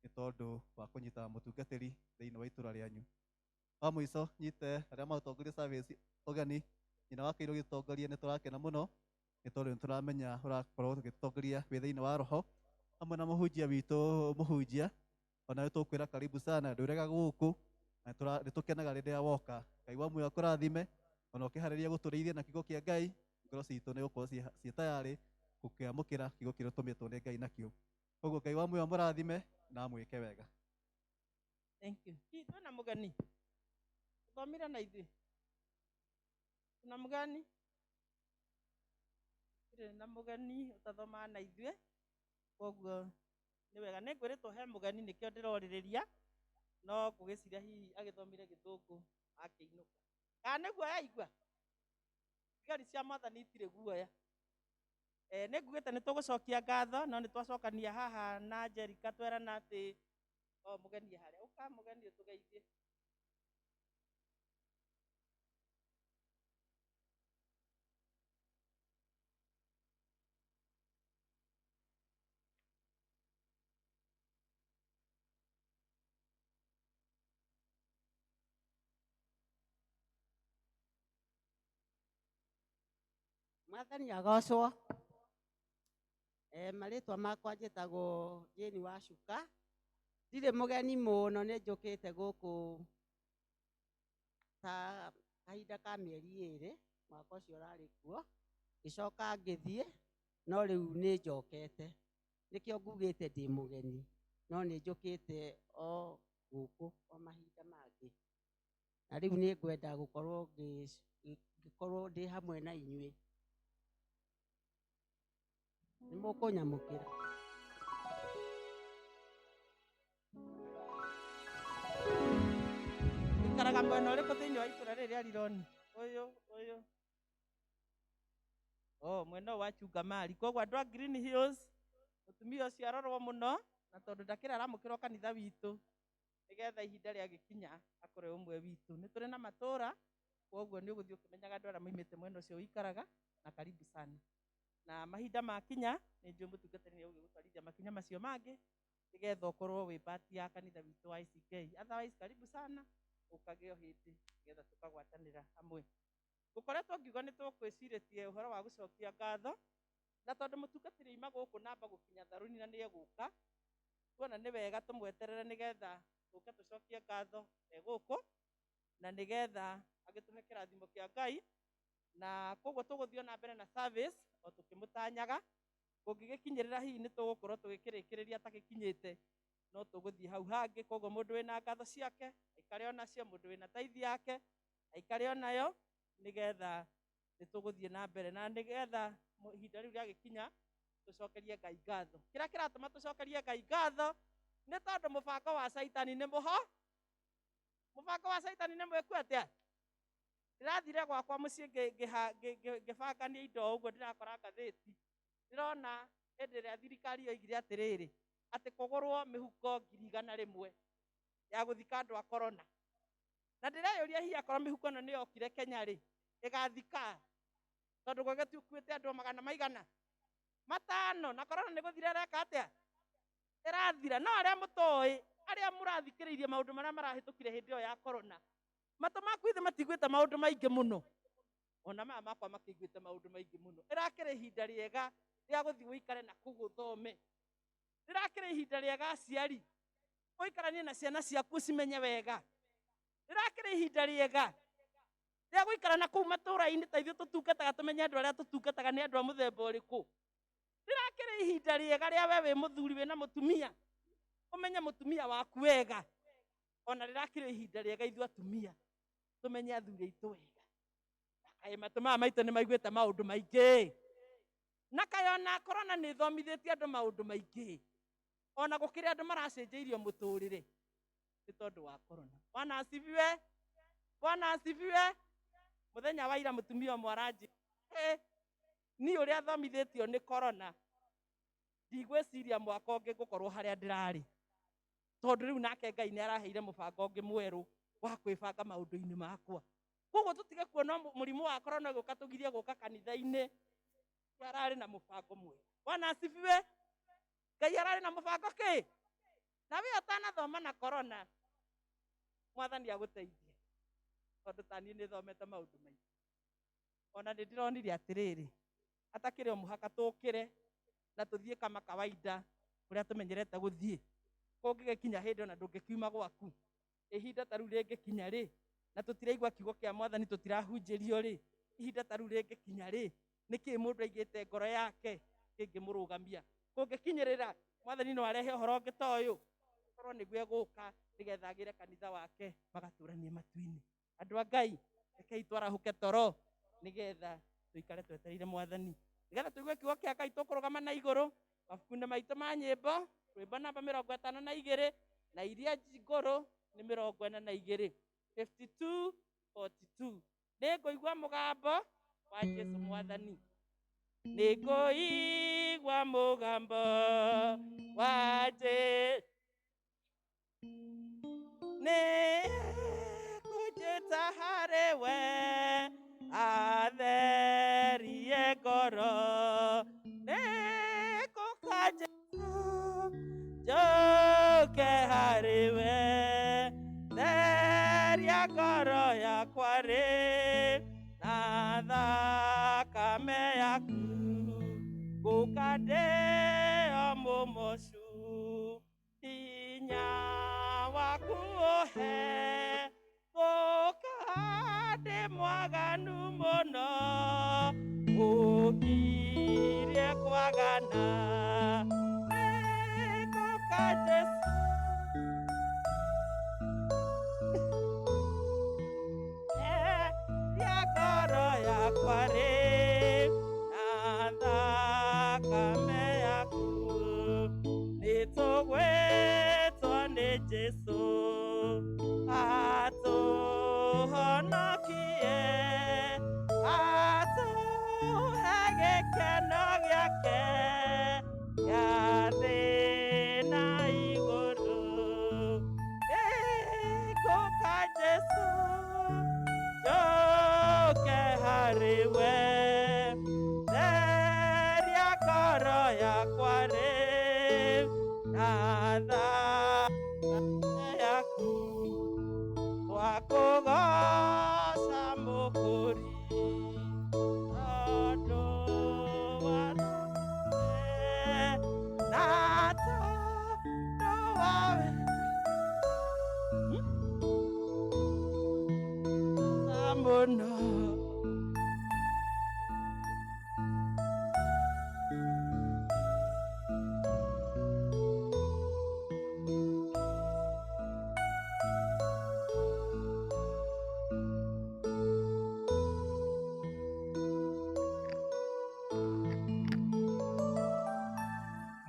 nĩ tondũ wa kũnyita mũtungatĩri thĩinĩ wa itũũra rĩanyu. Wa mũico nyite arĩa maũtongoria service ũgeni, nyina wa Kairũ gĩtongoria, nĩ tũrakena mũno nĩ tondũ nĩ tũramenya ũrakorwo ũgĩtongoria wĩ thĩinĩ wa roho hamwe na mũhunjia witũ mũhunjia, ona tũkwĩra karibu sana ndũrega gũkũ na nĩ tũkenaga rĩrĩa woka. Ngai wa muoyo akũrathime ona ũkĩharĩria gũtũrĩithia na kiugo kĩa Ngai, ngoro citũ nĩ gũkorwo ciĩ tayarĩ gũkĩamũkĩra kiugo kĩrĩa tũmĩtwo nĩ Ngai nakĩo. Koguo Ngai wa muoyo amũrathime na amwĩke wega. Thank you. Twĩna mũgeni thomire na ithuĩ, tuna mũgeni na mũgeni ũtathomaga na ithuĩ, koguo nĩ wega. Nĩ ngwĩrĩtwo he mũgeni nĩkĩo ndĩrorĩrĩria, no ngũgĩciria hihi agĩthomire Gĩthũngũ akĩinũka. Kana nĩ guoya igua thigari cia Mwathani itirĩ guoya. Nĩ ngugĩte nĩ tũgũcokia ngatho, no nĩ twacokania haha na Jerika twerana atĩ mũgeni harĩa ũka mũgeni ũtũgeithie. Mwathani agocwo. Marĩtwa makwa njĩtagwo Jane Wacuka. Ndirĩ mũgeni mũno, nĩ njũkĩte gũkũ ta kahinda ka mĩeri ĩrĩ, mwaka ũcio ũrarĩ kuo ngĩcoka ngĩthiĩ, no rĩu nĩ njokete, nĩkĩo ngugĩte ndĩ mũgeni, no nĩ njũkĩte o gũkũ o mahinda mangĩ, na rĩu nĩ ngwenda gũkorwo ngĩkorwo ndĩ hamwe na inyuĩ. Nĩ mũkũnyamũkĩra. Ikaraga mwena ũrĩkũ thĩinĩ wa itũũra rĩrĩ rĩa Rironi? Ũyũ mwena wa Chungamari. Koguo andũ a Green Hills, mũtumia ũcio arorwo mũno na tondũ ndakĩrĩ aramũkĩrwo kanitha witũ, nĩgetha ihinda rĩagĩkinya akorwo ũmwe witũ. Nĩ tũrĩ na matũũra, koguo nĩ ũgũthiĩ ũkĩmenyaga andũ arĩa moimĩte mwena ũcio wĩikaraga, na karibu sana. Na mahinda makinya nĩ njũĩ mũtungatĩri nĩ ũgũgũtwarithia makinya macio mangĩ nĩgetha ũkorwo wĩ part ya kanitha witũ wa ICK. Otherwise karibu sana, ũkage o hĩndĩ nĩgetha tũkagwatanĩra hamwe. Ngũkoretwo ngiuga nĩ tũkwĩcirĩtie ũhoro wa gũcokia ngatho, na tondũ mũtungatĩri aima gũkũ namba gũkinya tharuni na nĩ egũka, tuona nĩ wega tũmweterere nĩgetha tũke tũcokie ngatho gũkũ na nĩgetha agĩtũhe kĩrathimo kĩa Ngai. Na koguo tũgũthiĩ na mbere na service o tũkĩmũtanyaga. Kũngĩgĩkinyĩrĩra hihi nĩ tũgũkorwo tũgĩkĩrĩkĩrĩria atakĩkinyĩte, no tũgũthiĩ hau hangĩ. Koguo mũndũ wĩna ngatho ciake aikare onacio, mũndũ wĩna taithi yake aikare onayo, nĩgetha nĩ tũgũthiĩ na mbere, na nĩgetha ihinda rĩu rĩagĩkinya tũcokerie Ngai ngatho. Kĩrĩa kĩratũma tũcokerie Ngai ngatho nĩ tondũ mũbango wa Caitani nĩ mũho. Mũbango wa Caitani nĩ mwĩku atĩa? Ndĩrathire gwakwa mũciĩ ngĩbangania indo ũguo, ndĩrakora ngathĩti, ndĩrona hĩndĩ ĩrĩa thirikari yoigire atĩrĩrĩ, atĩ kũgũrwo mĩhuko 100,000 ya gũthika andũ a korona. Na ndĩreyũria hihi akorwo mĩhuko ĩno nĩ yokire Kenya-rĩ, ĩgathika, tondũ gwagĩtuĩkĩte andũ 500 na korona nĩ gũthira ĩreka atĩa? Ĩrathira. No arĩa mũtoĩ, arĩa mũrathikĩrĩirie maũndũ marĩa marahĩtũkire hĩndĩ ĩyo ya korona, matũ maku ithe matiguĩte maũndũ maingĩ mũno, ona maya makwa makĩiguĩte maũndũ maingĩ mũno. Ĩrakĩrĩ ihinda rĩega rĩa gũthiĩ ũikare na kũu ũthome, ndirakire ihinda riega aciari guikarania na ciana ciaku cimenye wega ndirakire ihinda riega ria guikarana kuu matura-ini ta ithuĩ tũtungataga tũmenye andũ arĩa tũtungataga nĩ andũ a mũthemba ũrĩkũ ndirakire ihinda riega ria we wĩ mũthuri wĩna mũtumia ũmenye mũtumia waku wega ona ndirakire ihinda riega ithuĩ atumia tũmenye athuri aitũ wega kaĩ matũ maya maitũ nĩ maiguĩte maũndũ maingĩ na kaĩ ona korona nĩ ĩthomithĩtie andũ maũndũ maingĩ ona gũkĩrĩ andũ maracenjeirio mũtũrĩre nĩ tondũ wa korona. Bwana asifiwe, Bwana asifiwe. Mũthenya wa ira mũtumia ũmwe aranjĩra niĩ ũrĩa thomithĩtio nĩ korona ndigwĩciria mwaka ũngĩ ngũkorwo harĩa ndĩrarĩ tondũ rĩu nake Ngai nĩ araheire mũbango ũngĩ mwerũ wa kwĩbanga maũndũ-inĩ makwa. Koguo tũtige kuona mũrimũ wa korona gũka tũgirie gũka kanitha-inĩ ararĩ na mũbango mwerũ. Bwana asifiwe. Ngai ararĩ na mũbango kĩ na we ũtanathoma na korona Mwathani agũteithie tondũ taniĩ nĩ thomete maũndũ maingĩ ona nĩ ndĩronire atĩrĩrĩ atakĩrĩ o mũhaka tũkĩre na tũthiĩ kama kawaida ũrĩa tũmenyerete gũthiĩ kũngĩgĩkinya hĩndĩ ona ndũngĩkiuma gwaku ihinda ta rĩu rĩngĩkinya rĩ na tũtiraigua kiugo kĩa Mwathani tũtirahunjĩrio rĩ ihinda ta rĩu rĩngĩkinya rĩ nĩkĩ mũndũ aigĩte ngoro yake kĩngĩmũrũgamia kũngĩkinyĩrĩra Mwathani no arehe ũhoro ũngĩ ta ũyũ korwo nĩguo egũka nĩgetha agĩre kanitha wake magatũranie matu-inĩ. Andũ a Ngai rekei twarahũke toro nĩgetha tũikare twetereire Mwathani nĩgetha tũigue kiugo kĩa Ngai tũkũrũgama na igũrũ mabuku-inĩ maitũ ma nyĩmbo rwĩmbo namba 52 na iria ngũrũ nĩ 42 52:42. Nĩngũigua mũgambo wa Jesũ Mwathani nĩngũigua mũgambo wa Jesũ nĩngũnjĩta harĩ we atherie ngoro nĩngũka Jesũ njoke harĩ we theria ngoro yakwa rĩ na thakame yaku ngũka ndĩo mũmocu hinya waku ũhe ngũka ndĩ mwaganu mũno ũgirie kwagana nĩngũka Jesũ theria ngoro yakwa rĩ na thakame yaku nĩtũgwĩtwo nĩ Jesũ atũhonokie atũhe gĩkeno gĩake gĩa thĩ na igũrũ nĩngũka Jesũ njoke harĩ we theria ngoro yakwa rĩ na thakame yaku twakũgoca mũkũri tondũ wathomire na tondũ wawe mũno.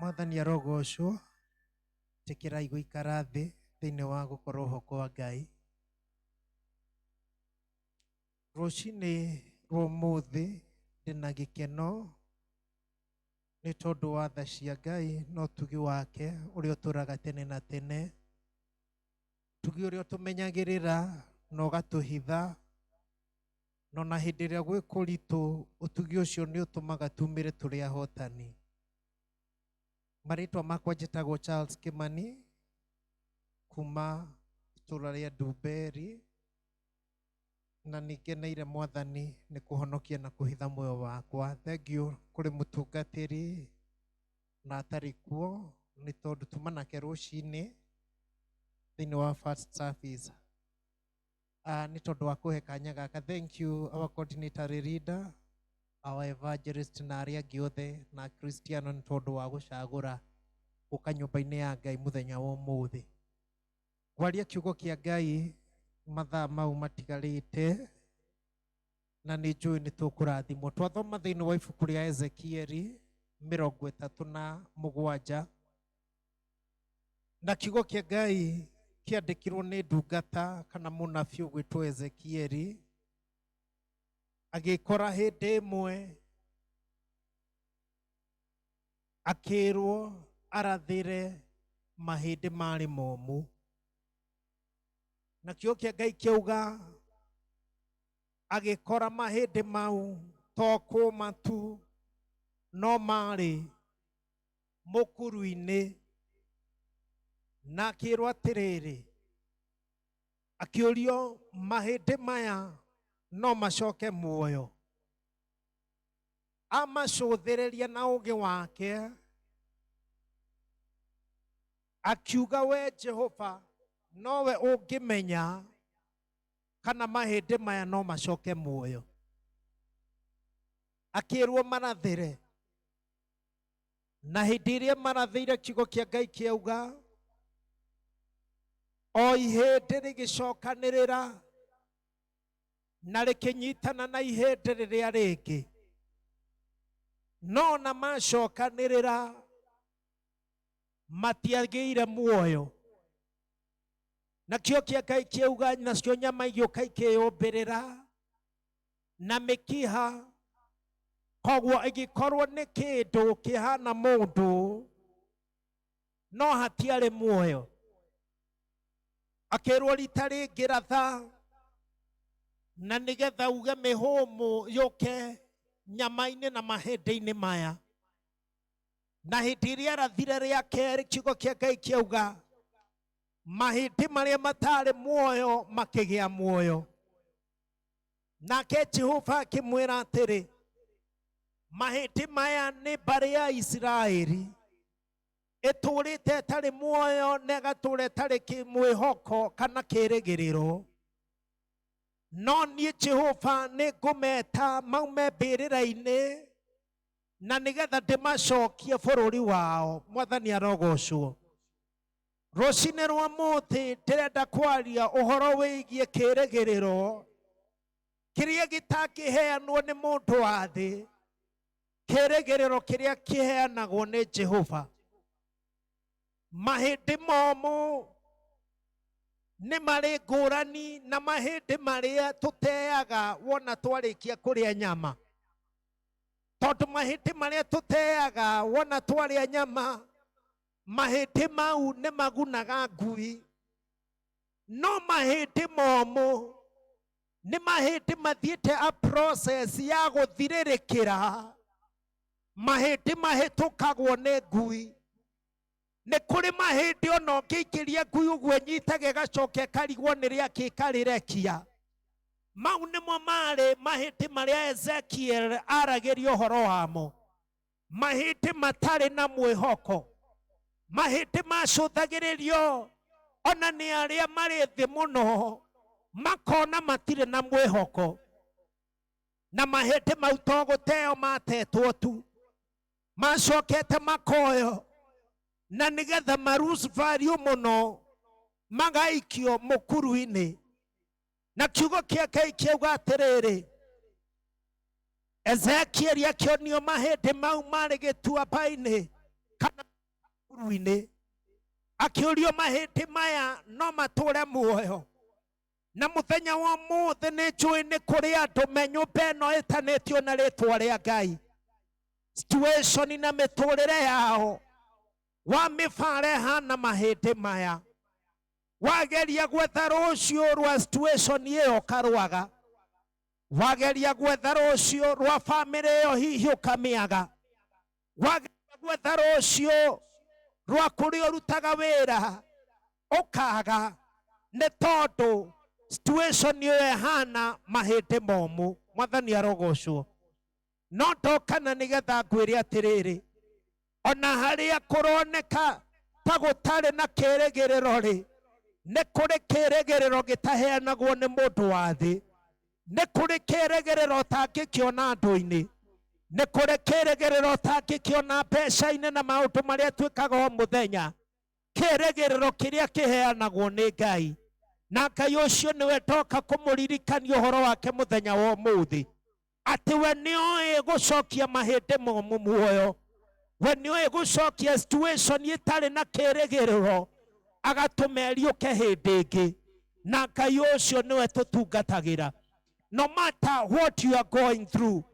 Mwathani arogocwo tĩkĩrai gũikara thĩ thĩinĩ wa gũkorwo ho kwa Ngai. Rũcinĩ rwa ũmũthĩ ndĩna gĩkeno nĩ tondũ wa tha cia Ngai na ũtugi wake ũrĩa ũtũũraga tene na tene, ũtugi ũrĩa ũtũmenyagĩrĩra na ũgatũhitha no na hĩndĩ ĩrĩa gwĩ kũritũ ũtugi ũcio nĩ ũtũmaga tumĩre tũrĩ ahotani. Marĩtwa makwa njĩtagwo Charles Kimani kuma itũũra rĩa Ndumberi na nĩngeneire Mwathani nĩ kũhonokia na kũhitha muoyo wakwa. Thengiũ kũrĩ mũtungatĩri na atarĩ kuo nĩ tondũ tumanake rũcinĩ thĩinĩ wa first service. Nĩ tondũ wa kũhe kanya gaka. Thank you our coordinatory leader, our evangelist na arĩa angĩ othe na Kristiano nĩ tondũ wa gũcagũra gũka nyũmba-inĩ ya Ngai mũthenya wa ũmũthĩ. Kwaria kiugo kĩa Ngai mathaa mau matigarĩte na nĩ njũĩ nĩ tũkũrathimwo. Twathoma thĩinĩ wa ibuku rĩa Ezekieli 37 na kiugo kĩa Ngai kĩandĩkirwo nĩ ndungata kana mũnabii ũgwĩtwo Ezekieli, agĩkora hĩndĩ ĩmwe akĩrwo arathĩre mahĩndĩ marĩ momũ, na kiugo kĩa Ngai kĩauga agĩkora mahĩndĩ mau to kũma tu no marĩ mũkuru-inĩ, na akĩrwo atĩrĩrĩ, akĩũrio mahĩndĩ maya no macoke muoyo? Amacũthĩrĩria na ũũgĩ wake akiuga, we Jehova nowe ũngĩmenya kana mahĩndĩ maya no macoke muoyo. Akĩrwo marathĩre, na hĩndĩ ĩrĩa marathĩire kiugo kĩa Ngai kĩauga o ihĩndĩ rĩgĩcokanĩrĩra na rĩkĩnyitana na ihĩndĩ rĩrĩa rĩngĩ, no na macokanĩrĩra matiagĩire muoyo. Na kiugo kĩa Ngai kĩauga nacio nyama igĩũka ikĩyũmbĩrĩra na mĩkiha, koguo ĩgĩkorwo nĩ kĩndũ kĩhana mũndũ no hatiarĩ muoyo. Akĩrwo rita rĩngĩ ratha, na nĩgetha uge mĩhũmũ yũke nyama-inĩ na mahĩndĩ-inĩ maya. Na hĩndĩ ĩrĩa arathire rĩa kerĩ, kiugo kĩa Ngai kĩauga mahĩndĩ marĩa matarĩ muoyo makĩgĩa muoyo. Nake Jehova akĩmwĩra atĩrĩ, mahĩndĩ maya nĩ mbarĩ ya Isiraeli ĩtũrĩte ĩtarĩ muoyo na ĩgatũra ĩtarĩ kĩmwĩhoko kana kĩrĩgĩrĩro, no niĩ Jehova nĩ ngũmeta maume mbĩrĩra-inĩ na nĩgetha ndĩmacokie bũrũri wao. Mwathani arogocwo. Rũcinĩ rwa mũthĩ ndĩrenda kwaria ũhoro wĩgiĩ kĩrĩgĩrĩro kĩrĩa gĩtangĩheanwo nĩ mũndũ wa thĩ, kĩrĩgĩrĩro kĩrĩa kĩheanagwo nĩ Jehova. Mahĩndĩ momũ nĩ marĩ ngũrani na mahĩndĩ marĩa tũteaga wona twarĩkia kũrĩa nyama, tondũ mahĩndĩ marĩa tũteaga wona twarĩa nyama, mahĩndĩ mau nĩ magunaga ngui, no mahĩndĩ momũ nĩ mahĩndĩ mathiĩte a process ya gũthirĩrĩkĩra, mahĩndĩ mahĩtũkagwo nĩ ngui. Nĩ kũrĩ mahĩndĩ ona ũngĩikĩria ngui ũguo nyitaga ĩgacoka ĩkarigwo nĩrĩa kĩkarĩrekia. Mau nĩmo marĩ mahĩndĩ marĩa Ezekiel aragĩria ũhoro wamo, mahĩndĩ matarĩ na mwĩhoko, mahĩndĩ macũthagĩrĩrio ona nĩ arĩa marĩ thĩ mũno makona matirĩ na mwĩhoko. Na mahĩndĩ mau to gũteo matetwo tu, macokete makoyo na nĩgetha maruse value mũno magaikio mũkuru-inĩ. Na kiugo kĩa Ngai kĩauga atĩrĩrĩ, Ezekiel akĩonio mahĩndĩ mau marĩ gĩtuamba-inĩ kana mũkuru-inĩ, akĩũrio mahĩndĩ maya no matũre muoyo? Na mũthenya wa ũmũthĩ nĩ njũĩ nĩ kũrĩ andũ me nyũmba ĩno ĩtanĩtio na rĩtwa rĩa Ngai, situation na mĩtũrĩre yao wa mĩbara ĩhana mahĩndĩ maya. Wageria gwetha rũciũ rwa situation ĩyo karwaga, wageria gwetha rũciũ rwa family ĩyo hihi ũkamĩaga, wageria gwetha rũciũ rwa kũrĩa ũrutaga wĩra ũkaga, nĩ tondũ situation ĩyo ĩhana mahĩndĩ momũ. Mwathani arogocwo. No ndokana nĩgetha ngwĩre atĩrĩrĩ, ona harĩa kũroneka tagutare na kĩrĩgĩrĩro rĩ, nĩ kũrĩ kĩrĩgĩrĩro gĩtaheanagwo nĩ mũndũ wa thĩ. Nĩ kũrĩ kĩrĩgĩrĩro ũtangĩkĩona andũ-inĩ. Nĩ kũrĩ kĩrĩgĩrĩro ũtangĩkĩona mbeca-inĩ na maũndũ marĩa twĩkaga o mũthenya. Kĩrĩgĩrĩro kĩrĩa kĩheanagwo nĩ Ngai. Na Ngai ũcio nĩwe ndoka kũmũririkania ũhoro wake mũthenya wa ũmũthĩ. Atĩ we nĩoĩ gũcokia mahĩndĩ momũ muoyo. We nĩoĩ gũcokia situation itarĩ na kĩrĩgĩrĩro agatũmeriũke hĩndĩ ĩngĩ. Na Ngai ũcio nĩwe tũtungatagĩra. No matter what you are going through,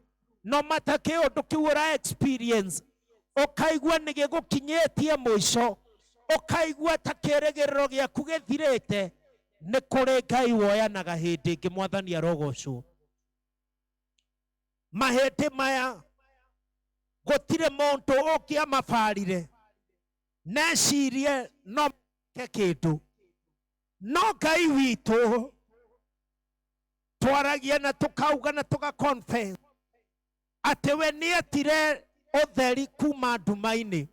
no matter kĩũndũ kĩu ũra experience, ũkaigua nĩ gĩgũkinyĩtie mũico, ũkaigua ta kĩrĩgĩrĩro gĩaku gĩthirĩte, nĩ kũrĩ Ngai woyanaga hĩndĩ ĩngĩ. Mwathani arogocwo. Mahĩndĩ maya gũtirĩ mũndũ ũngĩamabarire necirie no ke kĩndũ. No Ngai witũ twaragia na tukauga na tugaconfess atĩ we nĩetire ũtheri kuma nduma-inĩ.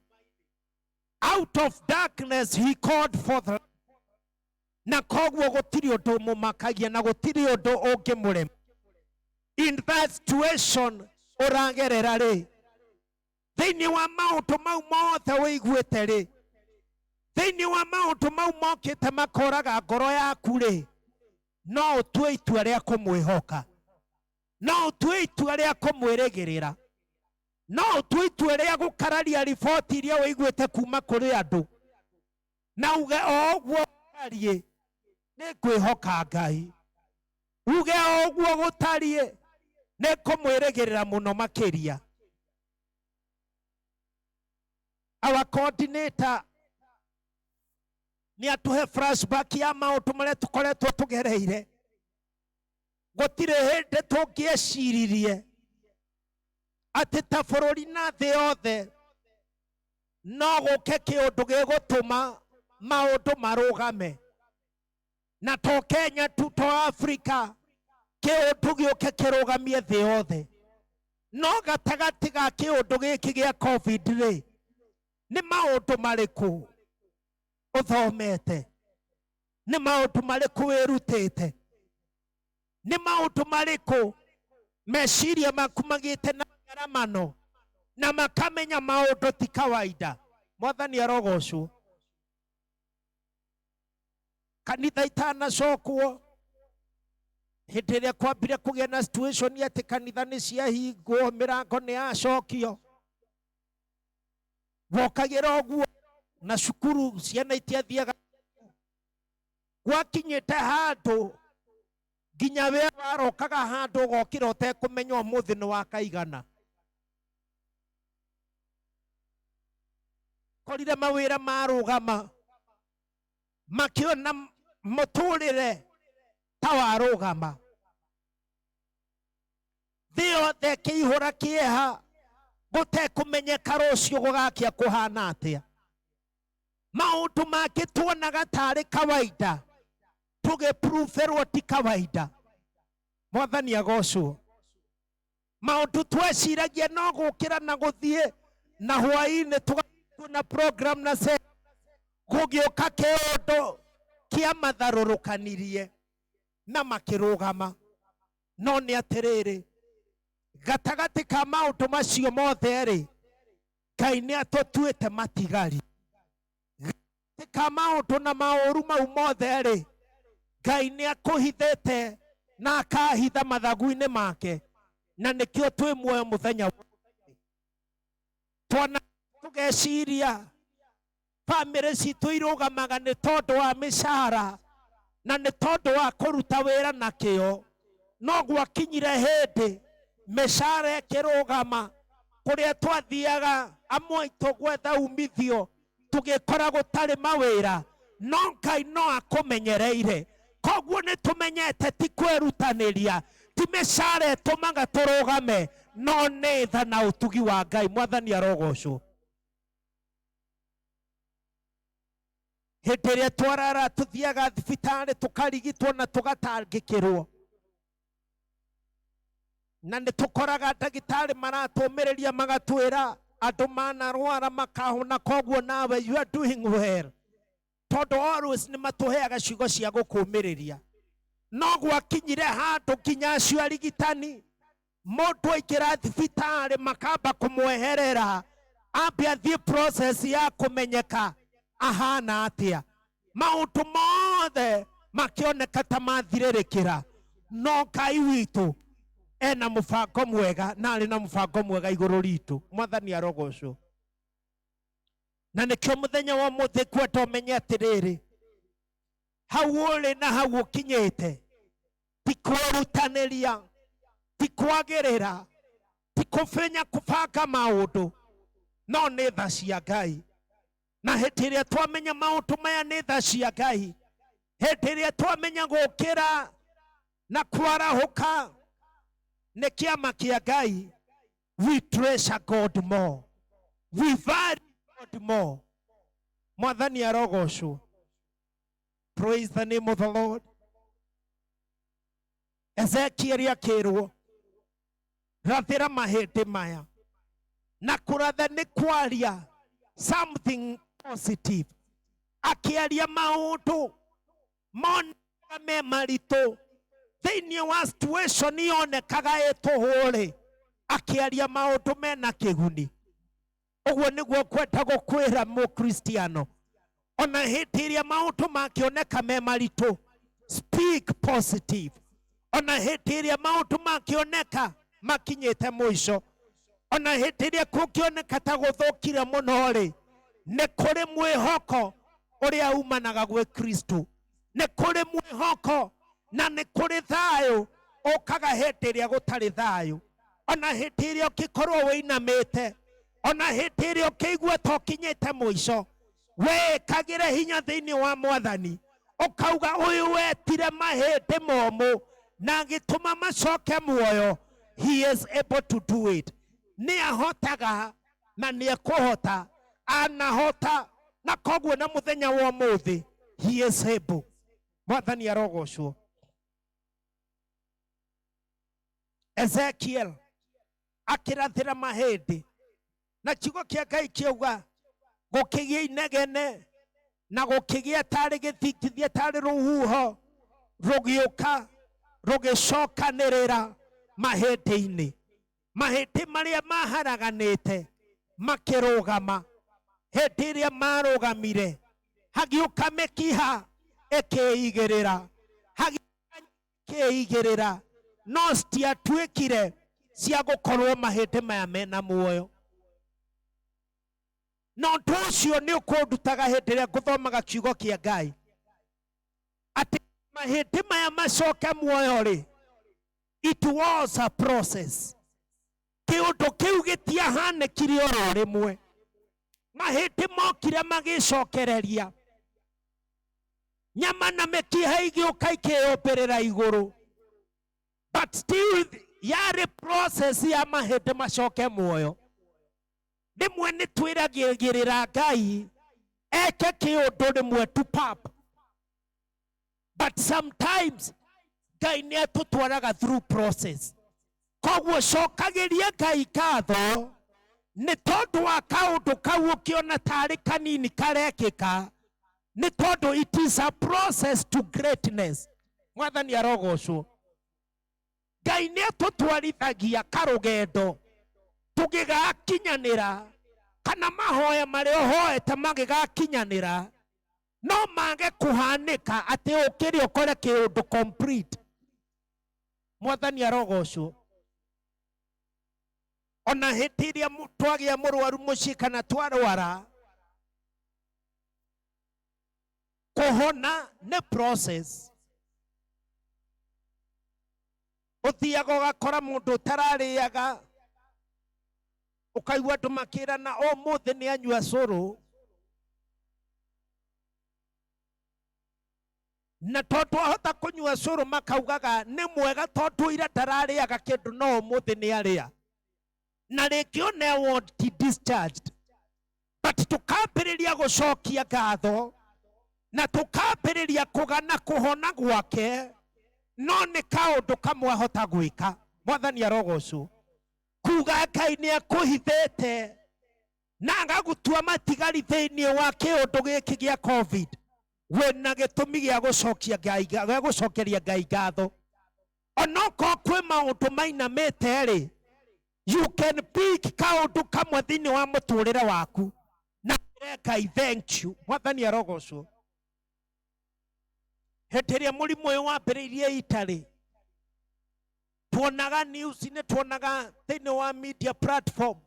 Out of darkness he called forth. Na koguo gũtirĩ ũndũ mũmakagia na gũtirĩ ũndũ ũngĩmũrema. In that situation ũragerera rĩ, thĩinĩ wa maũndũ mau mothe wĩiguĩte rĩ, thĩinĩ wa maũndũ mau mokĩte makoraga ngoro yaku rĩ, no ũtue itua rĩa kũmwĩhoka, no ũtue itua rĩa kũmwĩrĩgĩrĩra, no ũtue itua rĩa gũkararia riboti iria wĩiguĩte kuma kũrĩ andũ, na uge o ũguo gũtariĩ nĩ kwĩhoka Ngai, uge o ũguo gũtariĩ nĩ kũmwĩrĩgĩrĩra mũno makĩria. Our coordinator nĩ atũhe flashback ya maũndũ marĩa tũkoretwo tũgereire. Gũtirĩ hĩndĩ tũngĩeciririe atĩ ta bũrũri na thĩ yothe no gũke kĩũndũ gĩgũtũma maũndũ marũgame. Na to Kenya tu, to Africa, kĩũndũ gĩũke kĩrũgamie thĩ yothe. No gatagatĩ ga kĩũndũ gĩkĩ gĩa COVID rĩ, nĩ maũndũ marĩkũ ũthomete? Nĩ maũndũ marĩkũ wĩrutĩte? Nĩ maũndũ marĩkũ meciria maku magĩte na ngaramano na makamenya maũndũ ti kawaida? Mwathani arogocwo. Kanitha itanacokwo, hĩndĩ ĩrĩa kwambire kũgĩa na situation atĩ kanitha nĩ ciahingwo, mĩrango nĩ yacokio, wokagĩra ũguo na cukuru ciana itiathiaga, gwakinyĩte handũ nginya we warokaga handũ ũgokĩra ũtekũmenya ũmũthĩ nĩ wakaigana. Korire mawĩra marũgama, makĩona mũtũrĩre ta warũgama. Thĩ yothe ĩkĩihũra kĩeha, gũtekũmenyeka rũciũ gũgakĩa kũhana atĩa. Maũndũ mangĩ tuonaga tarĩ kawaida, tũgĩpruferwo ti kawaida. Mwathani agocwo. Maũndũ tweciragia no gũkĩra na gũthiĩ na hwaĩ-inĩ tũgathiĩ na program na gũgĩũka kĩũndũ kĩa matharũrũkanirie na makĩrũgama. No nĩ atĩrĩrĩ, gatagatĩ ka maũndũ macio mothe rĩ, Ngai nĩ atũtuĩte matigari. Gatagatĩ ka maũndũ na maũru mau mothe rĩ, Ngai nĩ akũhithĩte na akahitha mathagu-inĩ make. Na nĩkĩo twĩ muoyo mũthenya twana tũgeciria family citũ irũgamaga nĩ tondũ wa mĩcara na nĩ tondũ wa kũruta wĩra na kĩo. No gwakinyire hĩndĩ mĩcara ĩkĩrũgama, kũrĩa twathiaga amwe aitũ gwetha umithio tũgĩkora gũtarĩ mawĩra. No Ngai no akũmenyereire, koguo nĩ tũmenyete ti kwĩrutanĩria, ti mĩcara ĩtũmaga tũrũgame, no nĩ tha na ũtugi wa Ngai. Mwathani arogocwo. Hĩndĩ ĩrĩa twarara tũthiaga thibitarĩ tũkarigitwo na tũgatangĩkĩrwo, na nĩ tũkoraga ndagĩtarĩ maratũmĩrĩria magatwĩra andũ manarwara makahona, koguo nawe you are doing well, tondũ always nĩ matũheaga ciugo cia gũkũũmĩrĩria. No gwakinyire handũ nginya acio arigitani mũndũ aingĩra thibitarĩ makamba kũmweherera ambe athiĩ process ya kũmenyeka ahana atĩa, maũndũ mothe makĩoneka ta mathirĩrĩkĩra. No Ngai witũ ena mũbango mwega, na arĩ na mũbango mwega igũrũ ritũ. Mwathani arogocwo. Na nĩkĩo mũthenya wa ũmũthĩ kwenda ũmenye atĩrĩrĩ, hau ũrĩ na hau ũkinyĩte ti kwĩrutanĩria, ti kwagĩrĩra, ti kũbenya kũbanga maũndũ, no nĩ tha cia Ngai. Na hĩndĩ ĩrĩa twamenya maũndũ maya nĩ tha cia Ngai, hĩndĩ ĩrĩa twamenya gũkĩra na kwarahũka nĩ kĩama kĩa Ngai, we treasure God more, we value God more. Mwathani arogocwo. Praise the name of the Lord. Ezekiel akĩrwo rathĩra mahĩndĩ maya, na kũratha nĩ kwaria something positive, akĩaria maũndũ monekaga me maritũ thĩinĩ wa situation yonekaga ĩtũhũrĩ, akĩaria maũndũ mena kĩguni. Ũguo nĩguo kwenda gũkwĩra mũkristiano, ona hĩndĩ ĩrĩa maũndũ makĩoneka me maritũ, speak positive. Ona hĩndĩ ĩrĩa maũndũ makĩoneka makinyĩte mũico, ona hĩndĩ ĩrĩa kũngĩoneka ta gũthũkire mũno-rĩ, nĩ kũrĩ mwĩhoko ũrĩa umanaga gwĩ Kristo, nĩ kũrĩ mwĩhoko na nĩ kũrĩ thayũ ũkaga hĩndĩ ĩrĩa gũtarĩ thayũ. Ona hĩndĩ ĩrĩa ũngĩkorwo wĩinamĩte, ona hĩndĩ ĩrĩa ũkĩigua ta ũkinyĩte mũico, wĩkagĩre hinya thĩinĩ wa Mwathani, ũkauga ũyũ wetire mahĩndĩ momũ na agĩtũma macoke muoyo, he is able to do it. Nĩ ahotaga na nĩ ekũhota, anahota, na koguo na mũthenya wa ũmũthĩ he is able. Mwathani arogocwo. Ezekiel akĩrathĩra mahĩndĩ, na kiugo kĩa Ngai kiuga gũkĩgĩa inegene na gũkĩgĩa tarĩ gĩthingithia tarĩ rũhuho rũgĩũka rũgĩcokanĩrĩra mahĩndĩ-inĩ. Mahĩndĩ marĩa maharaganĩte makĩrũgama. Hĩndĩ ĩrĩa marũgamire hagĩũka mĩkiha ĩkĩigĩrĩra, hagĩũka ĩkĩigĩrĩra, no citiatuĩkire cia gũkorwo mahĩndĩ maya mena muoyo. Na ũndũ ũcio nĩ ũkũndutaga hĩndĩ ĩrĩa ngũthomaga kiugo kĩa Ngai atĩ mahĩndĩ maya macoke muoyo-rĩ, it was a process. Kĩũndũ kĩu gĩtiahanĩkire oro rĩmwe, mahĩndĩ mokire magĩcokereria, nyama na mĩkiha igĩũka ikĩyũmbĩrĩra igũrũ, but still yarĩ process ya mahĩndĩ macoke muoyo. Rĩmwe nĩ twĩragĩrĩra Ngai eke kĩũndũ rĩmwe tu pap, but sometimes Ngai nĩ atũtwaraga through process. Koguo cokagĩria Ngai ngatho nĩ tondũ wa kaũndũ kau ũkĩona tarĩ kanini karekĩka, nĩ tondũ it is a process to greatness. Mwathani arogocwo. Ngai nĩ atũtwarithagia karũgendo tũgĩgakinyanĩra, kana mahoya marĩa ũhoete magĩgakinyanĩra, no mage kũhanĩka atĩ ũkĩrĩ ũkore kĩũndũ complete. Mwathani arogocwo. Ona hĩndĩ ĩrĩa twagĩa mũrwaru mũciĩ kana twarwara, kũhona nĩ process. Ũthiaga ũgakora mũndũ ũtararĩaga, ũkaigua andũ makĩrana ũmũthĩ nĩ anyua cũrũ, na tondũ ahota kũnyua cũrũ makaugaga nĩ mwega tondũ ira ndararĩaga kĩndũ no ũmũthĩ nĩ arĩa, na rĩngĩ ona ward discharged. But tũkambĩrĩria gũcokia ngatho na tũkambĩrĩria kũgana kũhona gwake, no nĩ kaũndũ kamwe ahota gwĩka. Mwathani arogocwo. Kuga Ngai nĩ ekũhithĩte na agagutua matigari thĩinĩ wa kĩũndũ gĩkĩ gĩa COVID, wĩna gĩtũmi gĩa gũcokeria Ngai ngatho. Onokorwo kwĩ maũndũ mainamĩte-rĩ, you can pick kaũndũ kamwe thĩinĩ wa mũtũrĩre waku na Ngai thank you. Mwathani arogocwo. Hĩndĩ ĩrĩa mũrimũ ũyũ wambĩrĩirie Italy, tuonaga news, nĩ tuonaga thĩinĩ wa media platform,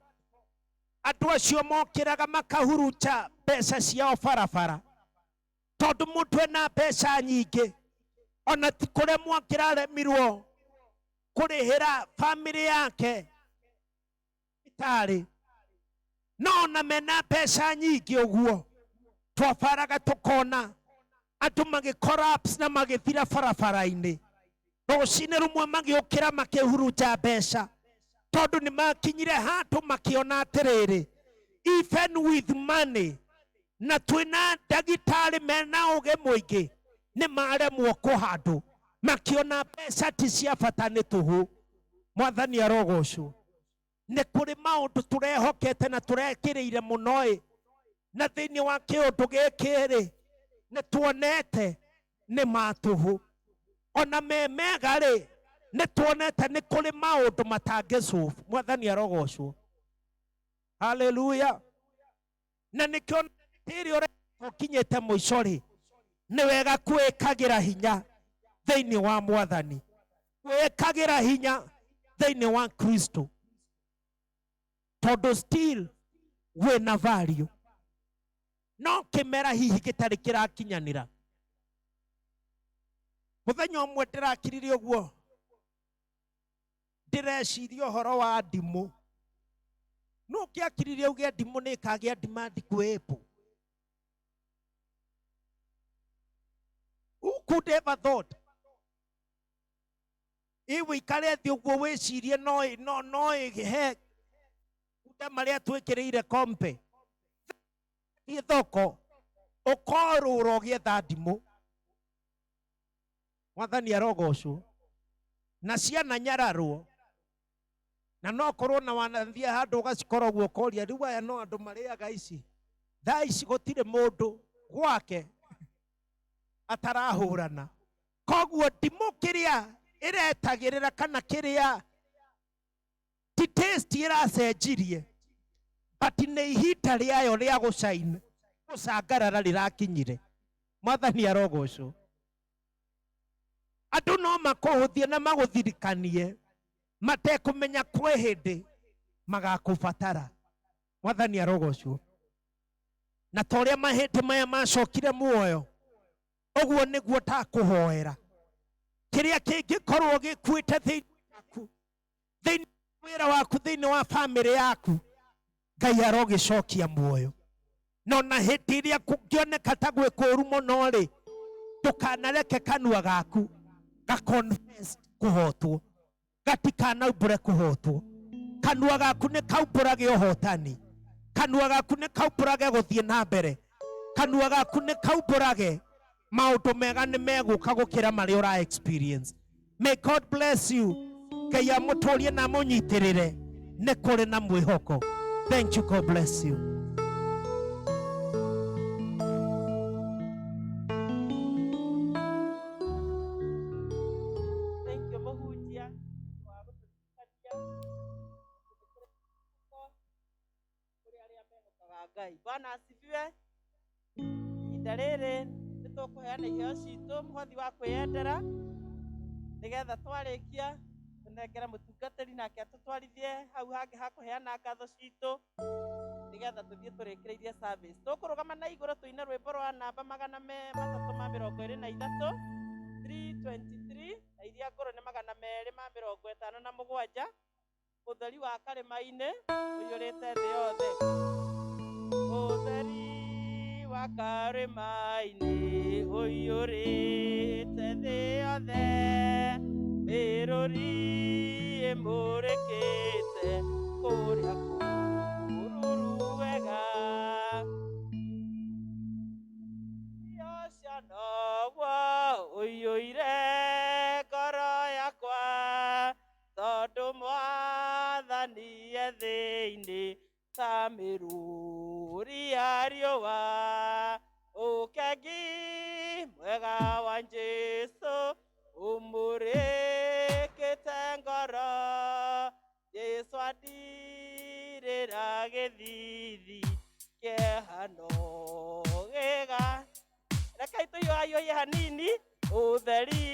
andũ acio mokĩraga makahurunja mbeca ciao barabara, tondũ mũndũ ena mbeca nyingĩ, ona ti kũremwo angĩraremirwo kũrĩhĩra family yake thibitarĩ, no ona mena mbeca nyingĩ ũguo, twabaraga tũkona andũ magĩcollapse na magĩthira barabara-inĩ, rũcinĩ rũmwe magĩũkĩra makĩhurunja mbeca, tondũ nĩ makinyire handũ makĩona atĩrĩrĩ, even with money, na twĩna ndagĩtarĩ mena ũgĩ mũingĩ, nĩ maremwo kũhandũ, makĩona mbeca ti cia bata nĩ tũhũ. Mwathani arogocwo. Nĩ kũrĩ maũndũ tũrehokete na tũrekĩrĩire mũno, na thĩinĩ wa kĩũndũ gĩkĩ-rĩ, nĩ tuonete nĩ matũhũ. Ona me mega-rĩ, nĩ tuonete nĩ kũrĩ maũndũ matangĩsolve. Mwathani arogocwo. Hallelujah. Na nĩkĩo rĩrĩa ũkinyĩte mũico-rĩ, nĩ wega kwĩkagĩra hinya thĩinĩ wa Mwathani, kwĩkagĩra hinya thĩinĩ wa Kristo, tondũ still wĩna value. No kĩmera hihi gĩtarĩ kĩrakinyanĩra. Mũthenya ũmwe ndĩrakirire ũguo, ndĩreciria ũhoro wa ndimũ. No kĩakiririe uge ndimũ nĩ ĩkagĩa demand kwĩ Apple. Who could ever thought? Iwe ikare thĩ ũguo wĩcirie no ihe uta marĩa twĩkĩrĩire kompe. Thiĩ thoko ũkorũra ũgĩetha ndimũ. Mwathani arogocwo. Na ciana nyararwo. Na no korwo na wanathiĩ handũ ũgacikora ũguo ũkoria, rĩu aya no andũ marĩaga ici. Thaa ici gũtirĩ mũndũ gwake atarahũrana. Koguo ndimũ kĩrĩa ĩretagĩrĩra kana kĩrĩa ti taste ĩracenjirie, but nĩ ihinda rĩayo rĩa gũcaina, gũcangarara rĩrakinyire. Mwathani arogocwo. Andũ no makũhũthie na magũthirikanie, matekũmenya kwĩ hĩndĩ magakũbatara. Mwathani arogocwo. Na ta ũrĩa mahĩndĩ maya macokire muoyo, ũguo nĩguo takũhoera. Kĩrĩa kĩngĩkorwo gĩkuĩte thĩinĩ waku, thĩinĩ wa wĩra waku, thĩinĩ wa family yaku, Ngai arogĩcokia muoyo. No na hĩndĩ ĩrĩa kũngĩoneka ta gwĩ kũũru mũno-rĩ, ndũkanareke kanua gaku ga-confess kũhotwo, gatikanaubũre kũhotwo. Kanua gaku nĩ kaumbũrage ũhotani, kanua gaku nĩ kaumbũrage gũthiĩ na mbere, kanua gaku nĩ kaumbũrage maũndũ mega nĩ megũka gũkĩra marĩa ũra experience. May God bless you. Ngai amũtũrie na mũnyitĩrĩre, nĩ kũrĩ na mwĩhoko. Thank you. God bless you. Thank you mũhunjia wa gũtũthikania kũrĩ arĩa mehokaga Ngai. Bwana asifiwe. Ihinda rĩrĩ nĩ tũkũheana iheo citũ, mũhothi wa kwĩyendera, nĩgetha twarĩkia tũnengere mũtungatĩri nake atũtwarithie hau hangĩ ha kũheana ngatho citũ, nĩgetha tũthiĩ tũrĩkĩrĩirie service. Tũkũrũgama na igũrũ tũine rwĩmbo rwa namba 323 323, na iria ngũrũ nĩ 257. Ũtheri wa karĩma-inĩ ũiyũrĩte thĩ yothe. Ũtheri wa karĩma-inĩ ũiyũrĩte thĩ yothe, mĩrũri ĩmũrĩkĩte kũrĩa kũruru wega. Irio cia noguo ũiyũire ngoro yakwa, tondũ Mwathani e thĩinĩ ta mĩrũri ya riũa ũkengi mwega wa Jesũ ũmũrĩkĩte ngoro Jesũ andirĩra gĩthithi kĩehano gĩga rekei tũhiũhaiũhie hanini ũtheri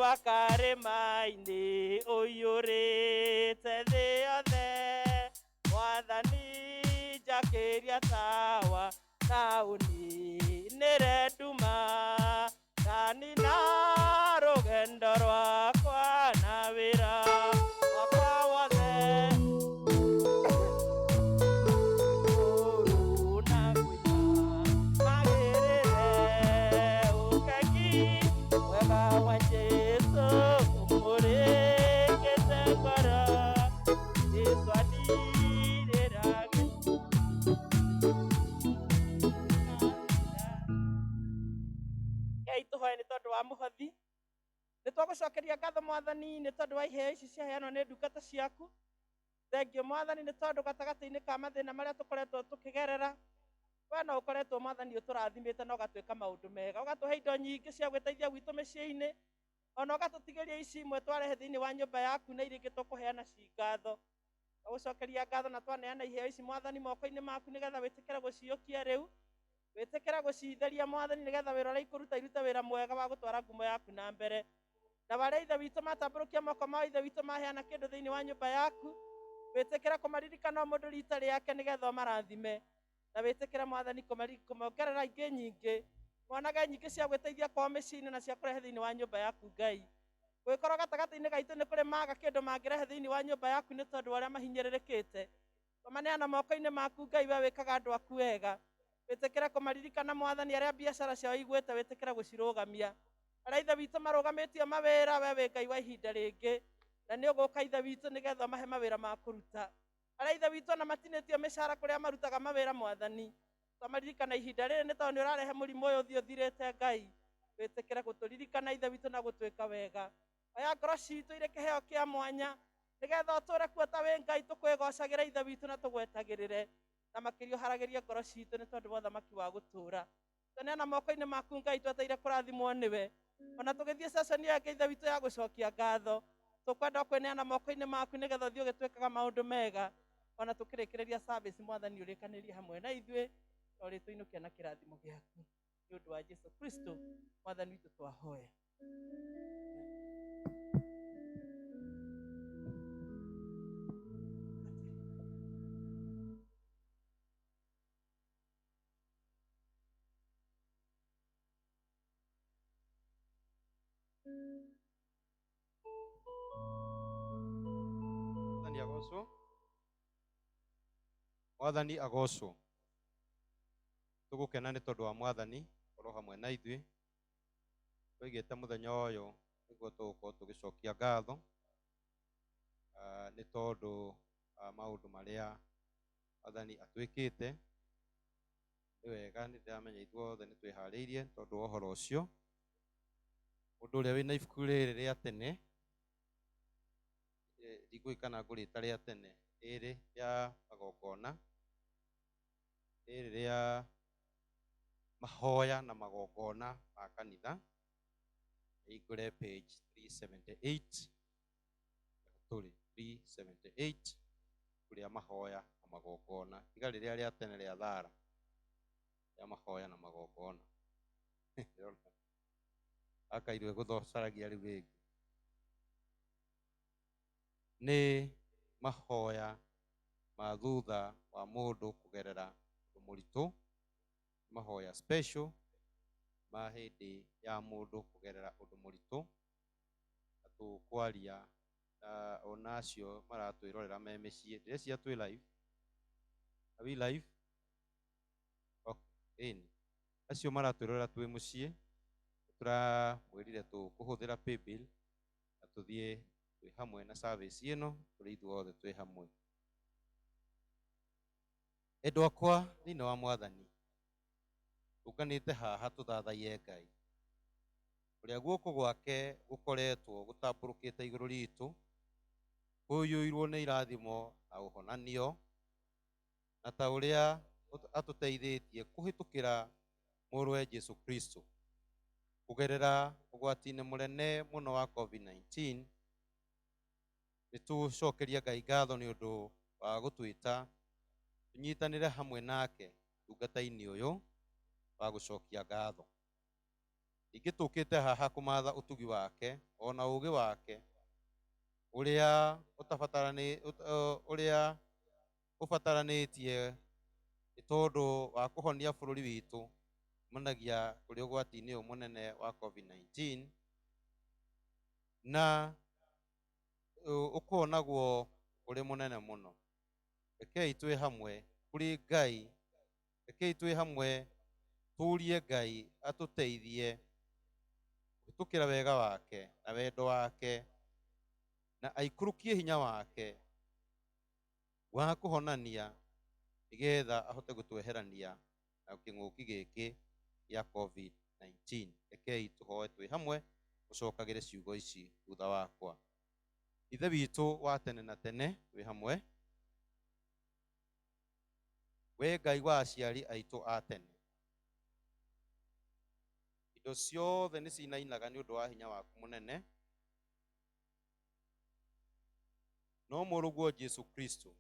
wa karĩma-inĩ ũiyũrĩte thĩ yothe Mwathani njakĩria tawa na ũninĩre nduma na nina rũgendo rwakwa na wĩra wakwa wothe ũru na ngũiya magĩrĩre ũkengi mwega wa Jesũ ũmũrĩkĩte ngoro Jesũ andirĩra Ngai tũhoe nĩ tondũ wa mũhothi nĩ twagũcokeria ngatho Mwathani nĩ tondũ wa iheo ici ciaheanwo nĩ ndungata ciaku thengio Mwathani nĩ tondũ gatagatĩ-inĩ ka mathĩna marĩa tũkoretwo tũkĩgerera we no ũkoretwo Mwathani ũtũrathimĩte na ũgatwĩka maũndũ mega ũgatũhe indo nyingĩ cia gwĩteithia gwitũ mĩciĩ-inĩ ona ũgatũtigĩria ici imwe twarehe thĩinĩ wa nyũmba yaku na iria ingĩ tũkũheana ci ngatho twagũcokeria ngatho na twaneana iheo ici Mwathani moko-inĩ maku nĩgetha wĩtĩkĩre gũciũkia rĩu wĩtĩkĩre gũcitheria Mwathani nĩgetha wĩra ũrĩa ikũruta irute wĩra mwega wa gũtwara ngumo yaku na mbere na barĩa ithe witũ matambũrũkia moko mao ithe witũ maheana kĩndũ thĩinĩ wa nyũmba yaku wĩtĩkĩre kũmaririkana o mũndũ rita rĩake nĩgetha ũmarathime na wĩtĩkĩre Mwathani kũmongerera ingĩ nyingĩ mwanage nyingĩ cia gwĩteithia kwao mĩciĩ-inĩ na cia kũrehe thĩinĩ wa nyũmba yaku Ngai gwĩkorwo gatagatĩ-inĩ gaitũ nĩ kũrĩ maga kĩndũ mangĩrehe thĩinĩ wa nyũmba yaku nĩ tondũ wa ũrĩa mahinyĩrĩrĩkĩte tũmaneana moko-inĩ maku Ngai we wĩkaga andũ aku wega wĩtĩkĩre kũmaririkana Mwathani arĩa biacara ciao igwĩte wĩtĩkĩre gũcirũgamia arĩa ithe witũ marũgamĩtie mawĩra we wĩ Ngai wa ihinda rĩngĩ na nĩ ũgũka ithe witũ nĩgetha ũmahe mawĩra ma kũruta arĩa ithe witũ ona matinĩtio mĩcara kũrĩa marutaga mawĩra Mwathani twamaririkana ihinda rĩrĩ nĩ tondũ nĩ ũrarehe mũrimũ ũyũ ũthiĩ ũthirĩte Ngai wĩtĩkĩre gũtũririkana ithe witũ na gũtwĩka wega oya ngoro citũ irĩ kĩheo kĩa mwanya nĩgetha ũtũre kuo ta wĩ Ngai tũkwĩgocagĩra ithe witũ na tũgwetagĩrĩre na makĩria ũharagĩrie ngoro citũ nĩ tondũ wa ũthamaki wa gũtũra tũneana moko-inĩ maku Ngai twetereire kũrathimwo nĩwe ona tũgĩthiĩ ceceni ĩyo ĩngĩ ithe witũ ya gũcokia ngatho tũkwenda kwĩneana moko-inĩ maku nĩgetha ũthiĩ ũgĩtwĩkaga maũndũ mega ona tũkĩrĩkĩrĩria service Mwathani ũrĩkanĩrie hamwe na ithuĩ o rĩtwa-inũkia na kĩrathimo gĩaku nĩ ũndũ wa Jesũ Kristo Mwathani witũ twahoya Mwathani agocwo tũgũkena nĩ tondũ wa Mwathani korwo hamwe na ithuĩ tũigĩte mũthenya ũyũ nĩguo tũgũkorwo tũgĩcokia ngatho nĩ tondũ maũndũ marĩa Mwathani atwĩkĩte nĩ wega nĩ ndĩramenya ithuothe nĩ twĩharĩirie tondũ wa ũhoro ũcio mũndũ ũrĩa wĩna ibuku rĩrĩ rĩa tene ndikũĩ kana ngũrĩta rĩa tene rĩrĩ rĩa magongona rĩrĩ rĩa mahoya na magongona ma kanitha hingũre page 378 tũrĩ 378 kũrĩa mahoya na magongona tiga rĩrĩa rĩa tene rĩa thara rĩa mahoya na magongona akairwe gũthocaragia rĩu rĩngĩ nĩ mahoya ma thutha wa mũndũ kũgerera ũndũ mũritũ mahoya special ma hĩndĩ ya mũndũ kũgerera ũndũ mũritũ na tũkwaria ona acio maratwĩrorera me mĩciĩ ndĩreciria twĩ live are we live okay acio maratwĩrorera twĩ mũciĩ tũramwĩrire tũkũhũthĩra paybill na tũthiĩ twĩ hamwe na service ĩno tũrĩ ithuothe twĩ hamwe endwa akwa thĩinĩ wa Mwathani tũnganĩte haha tũthathaie Ngai ũrĩa guoko gwake gũkoretwo gũtambũrũkĩte igũrũ ritũ kũiyũirwo nĩ irathimo na ũhonanio na ta ũrĩa atũteithĩtie kũhĩtũkĩra mũrũwe Jesu Kristo kũgerera ũgwati-inĩ mũnene mũno wa COVID-19. Nĩ tũcokeria Ngai ngatho nĩ ũndũ wa gũtwĩta tũnyitanĩre hamwe nake ndungata-inĩ ũyũ wa gũcokia ngatho. Ningĩ tũkĩte haha kũmatha ũtugi wake ona ũũgĩ wake ũrĩa ũbataranĩtie nĩ tondũ wa kũhonia bũrũri witũ kumanagia kũrĩ ũgwati-inĩ ũyũ mũnene wa COVID-19, na ũkonagwo ũrĩ mũnene mũno. Rekei twĩ hamwe kũrĩ Ngai, rekei twĩ hamwe tũrie Ngai atũteithie kũhĩtũkĩra wega wake na wendo wake, na aikũrũkie hinya wake wa kũhonania nĩgetha ahote gũtweherania na kĩng'ũki gĩkĩ gĩa COVID-19. Rekei tũhoe twĩ hamwe ũcokagĩre ciugo ici thutha wakwa. Ithe witũ wa tene na tene, twĩ hamwe. We Ngai wa aciari aitũ a tene, indo ciothe nĩ cinainaga nĩ ũndũ wa hinya waku mũnene, no mũrũguo Jesu Kristo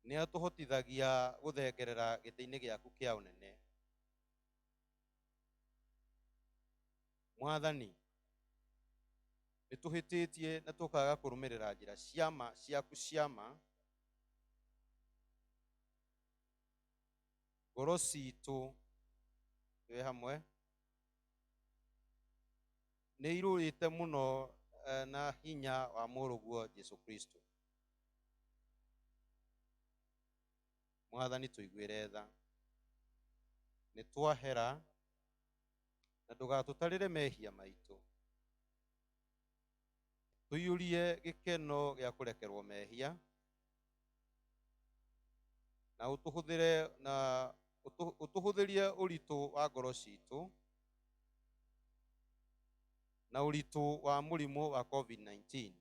nĩ atũhotithagia gũthengerera gĩtĩ-inĩ gĩaku kĩa ũnene. Mwathani, nĩ tũhĩtĩtie na tũkaga kũrũmĩrĩra njĩra ciaku cia ma. Ngoro citũ twĩ hamwe nĩ irũĩte mũno na hinya wa mũrũguo Jesu Kristo. Mwathani, tũiguĩre tha, nĩ twahera na ndũgatũtarĩre mehia maitũ, tũiyũrie gĩkeno gĩa kũrekerwo mehia, na ũtũhũthĩrie ũritũ wa ngoro citũ na ũritũ wa mũrimũ wa COVID-19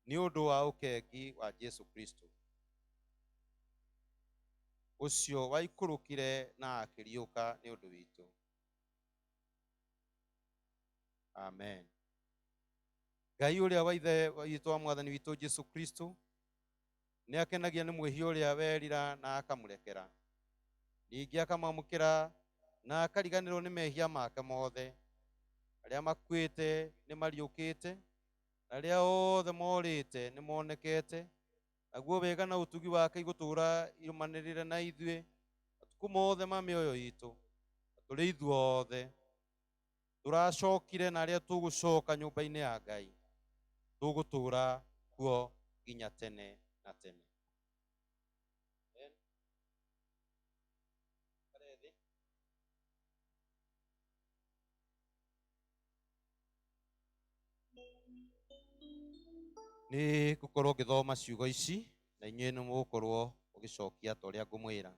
nĩ ũndũ wa ũkengi wa Jesu Kristo ũcio waikũrũkire na akĩriũka nĩ ũndũ witũ. Amen. Ngai ũrĩa wa ithe witũ wa mwathani witũ Jesu Kristo nĩ akenagia nĩ mwĩhia ũrĩa werira na akamũrekera, ningĩ akamwamũkĩra na akariganĩrwo nĩ mehia make mothe. Arĩa makuĩte nĩ mariũkĩte, na arĩa othe morĩte nĩ monekete, naguo wega na ũtugi wake igũtũũra irũmanĩrĩre na ithuĩ matukũ mothe ma mĩoyo itũ. Tũrĩ ithuothe tũracokire na arĩa tũgũcoka nyũmba-inĩ ya Ngai tũgũtũũra kuo nginya tene na tene. Nĩ ngũkorwo ngĩthoma ciugo ici na inyuĩ nĩ mũgũkorwo ũgĩcokia ta ũrĩa ngũmwĩra.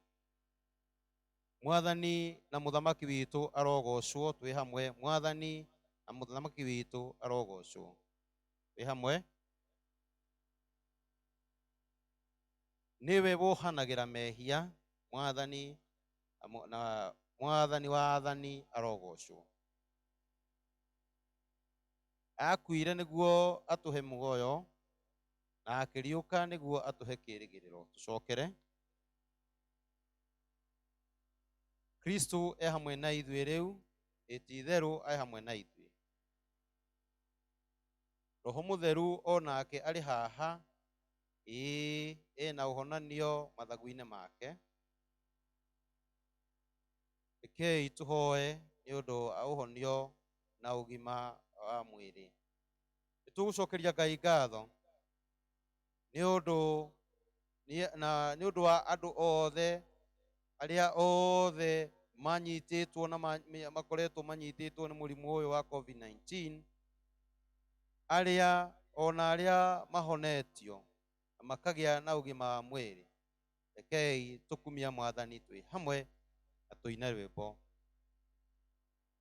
Mwathani na mũthamaki witũ arogocwo, twĩ hamwe. Mwathani na mũthamaki witũ arogocwo, twĩ hamwe. Nĩwe wohanagĩra mehia, mwathani na mwathani wa athani arogocwo. Akuire nĩguo atũhe muoyo na akĩriũka nĩguo atũhe kĩĩrĩgĩrĩro. Tũcokere. Kristo e hamwe na ithuĩ rĩu, ti-itherũ e hamwe na ithuĩ. Roho Mũtheru onake arĩ haha, ena ũhonanio mathagu-inĩ make. Rekei tũhoe nĩ ũndũ wa ũhonio na ũgima wa mwĩrĩ. Nĩ tũgũcokeria Ngai ngatho nĩ ũndũ wa andũ othe arĩa othe manyitĩtwo na makoretwo manyitĩtwo nĩ mũrimũ ũyũ wa COVID-19, ona arĩa mahonetio na makagĩa na ũgima wa mwĩrĩ. Rekei tũkumia Mwathani twĩ hamwe na tũine rwĩmbo.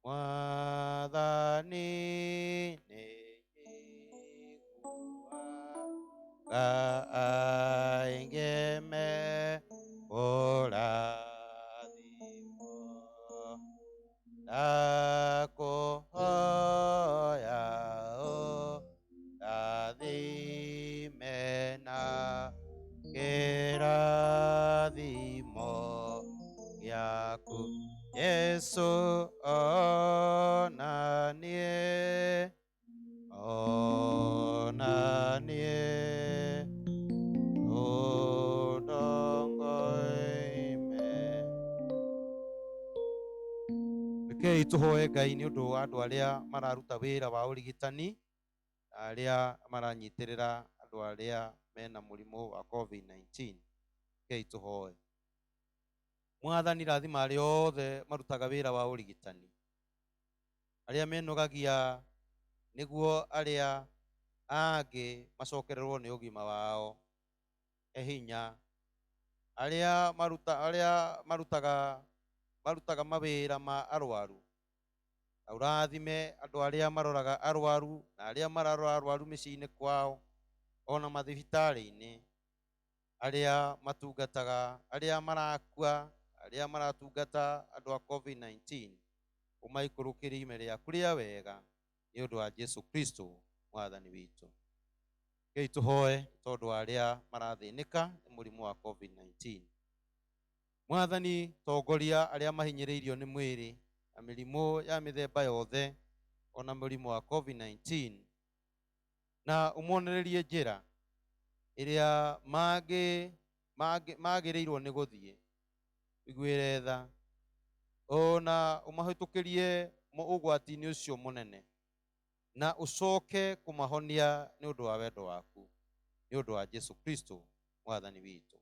Mwathani nĩ Ngai nie ona nie udongoime. Rekei tuhoe Ngai nĩ ũndũ wa andũ arĩa mararuta wĩra wa ũrigitani, arĩa maranyitirĩra andũ arĩa mena mũrimũ wa COVID-19. Rekei tuhoe. Mwathani rathima arĩa othe marutaga wĩra wa ũrigitani, arĩa menogagia nĩguo arĩa angĩ macokererwo nĩ ũgima wao hinya, arĩa marutaga mawĩra ma arwaru. Na ũrathime andũ arĩa maroraga arwaru na arĩa mararora arwaru mĩciĩ-inĩ kwao, ona mathibitarĩ-inĩ, arĩa matungataga arĩa marakua, arĩa maratungata andũ a COVID-19. Ũmaikũrũkĩrie ime rĩaku rĩa wega nĩ ũndũ wa Jesu Kristo mwathani witũ. Rekei tũhoe tondũ arĩa marathĩnĩka nĩ mũrimũ wa COVID-19. Mwathani, tongoria arĩa mahinyĩrĩirio nĩ mwĩrĩ na mĩrimũ ya mĩthemba yothe, ona mũrimũ wa COVID-19, na ũmonererie njĩra ĩrĩa magĩrĩirwo nĩ gũthiĩ iguĩre tha, ona ũmahĩtũkĩrie ũgwati-inĩ ũcio mũnene, na ũcoke kũmahonia nĩ ũndũ wa wendo waku, nĩ ũndũ wa Jesu Kristo mwathani witũ.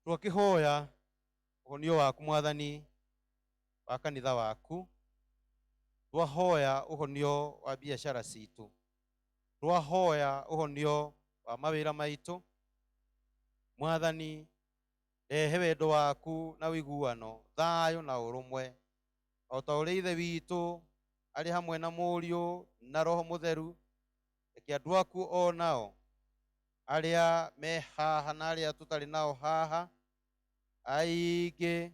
Twakĩhoya ũhonio waku Mwathani wa kanitha waku, twahoya ũhonio wa biacara citũ, twahoya ũhonio wa mawĩra maitũ. Mwathani, rehe wendo waku na ũiguano, thayũ na ũrũmwe, o ta ũrĩa Ithe witũ arĩ hamwe na Mũriũ na Roho Mũtheru. Reke andũ aku o nao arĩa me haha na arĩa tũtarĩ nao haha aingĩ,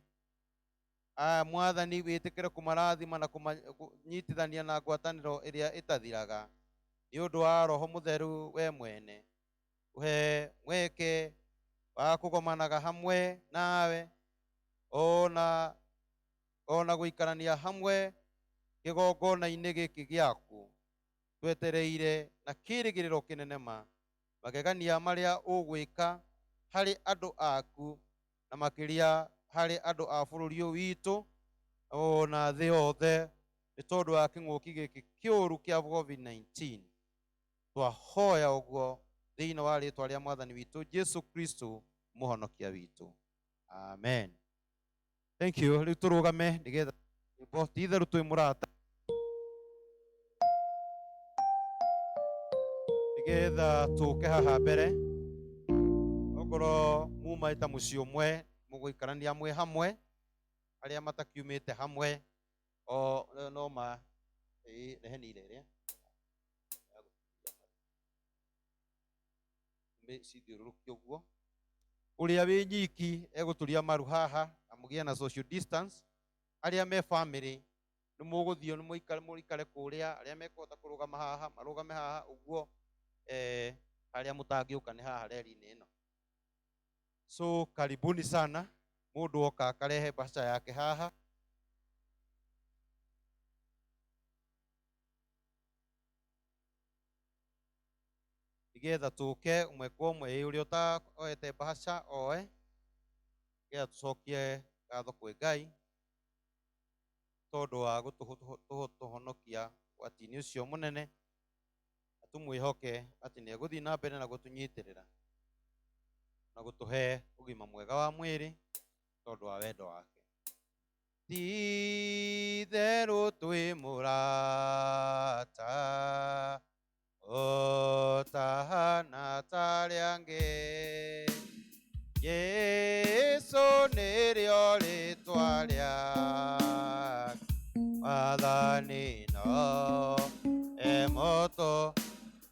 Mwathani wĩtĩkĩre kũmarathima na kũmanyitithania na ngwatanĩro ĩrĩa ĩtathiraga, nĩ ũndũ wa Roho Mũtheru we mwene. Ũhe mweke wa kũgomanaga hamwe nawe, ona gũikarania hamwe kĩgongona-inĩ gĩkĩ gĩaku, twetereire na kĩĩrĩgĩrĩro kĩnene magegania marĩa ũgwĩka harĩ andũ aku, na makĩria harĩ andũ a bũrũri ũyũ witũ, ona thĩ yothe, nĩ tondũ wa kĩng'ũki gĩkĩ kĩũru kĩa COVID-19. Twahoya ũguo thĩinĩ wa rĩĩtwa rĩa mwathani witũ Jesu Kristo mũhonokia witũ, amen. Thank you. Rĩu tũrũgame nĩgetha ti itherũ twĩ mũrata, nĩgetha tũke haha mbere. Okorwo muma ta mũciĩ ũmwe, mũgũikarania mwĩ hamwe, arĩa matakiumĩte hamwe no rehenire ĩrĩa cithiũrũrũkie ũguo. Ũrĩa wĩ nyiki egũtũria maru haha na mũgĩe na social distance. Arĩa me family nĩ mũgũthiĩ nĩ mũikare kũrĩa, arĩa mekũhota kũrũgama haha marũgame haha ũguo. Harĩa mũtangĩũka nĩ haha reri-inĩ ĩno. So karibuni sana, mũndũ oka akarehe baca yake haha. Nĩgetha tũke ũmwe kwa ũmwe, ũrĩa ũtaoete baca oe, nĩgetha tũcokie ngatho kwĩ Ngai tondũ wa gũtũhonokia ũgwati-inĩ ũcio mũnene, na tũmwĩhoke atĩ nĩ egũthiĩ na mbere na gũtũnyitĩrĩra na gũtũhe ũgima mwega wa mwĩrĩ tondũ wa wendo wake. Ti itherũ twĩ mũrata, ũtahana tarĩa angĩ, Yesu nĩrĩo rĩĩtwa rĩake, Mwathani no moto.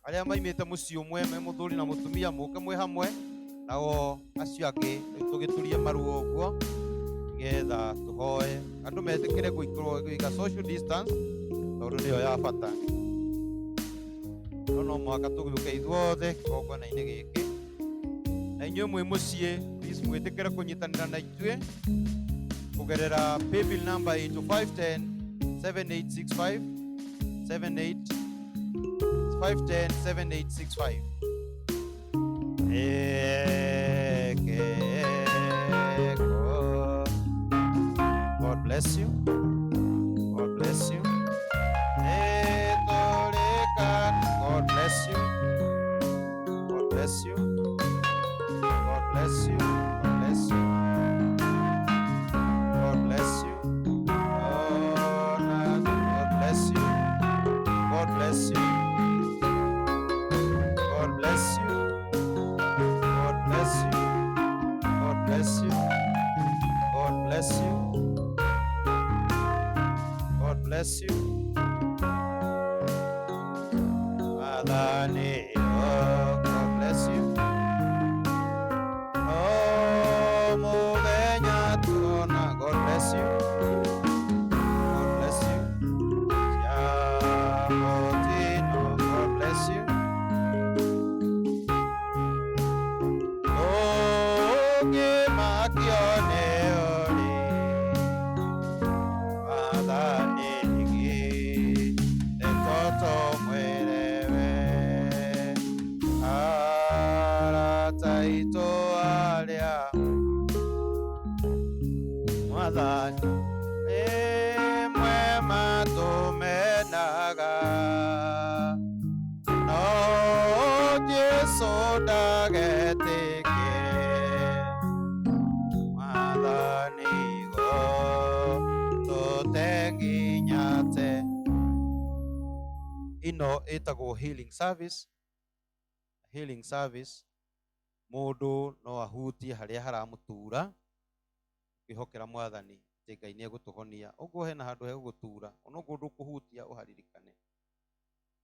Arĩa maimĩte mũciĩ ũmwe me mũthuri na mũtumia, mũke mwĩ hamwe, nao acio angĩ tũgĩturie maru ũguo, nĩgetha tũhoe andũ metĩkĩre gũiga social distance tondũ nĩyo ya bata. No mũhaka tũgĩũke ithuothe kĩgongona-inĩ gĩkĩ, na inyuĩ mwĩ mũciĩ please mwĩtĩkĩre kũnyitanĩra na ithuĩ kugerera paybill number into 510 7865 510 7865. God bless you. God bless you. God bless you. God bless you. God bless you. God bless you. God bless you. God bless you. God bless you. God bless you. God bless you. God bless you. God bless you. God bless you. Adani, God bless you. Oh, Mugenya Tuna, God bless you. God bless you. Yamotino, God bless you. Oh, Gimakione Oli, Adani, the Toto Muereve, Arataito Alia, Madani, Mwema Tumenaga, no Jesu Dagetike, Madani go, Totenginyate. Ino itago healing service. Healing service, mundu no ahutie haria haramutura kwihokera mwathani ati Ngai ni egutuhonia. Uguo hena handu hegutura ono gundu kuhutia uharirikane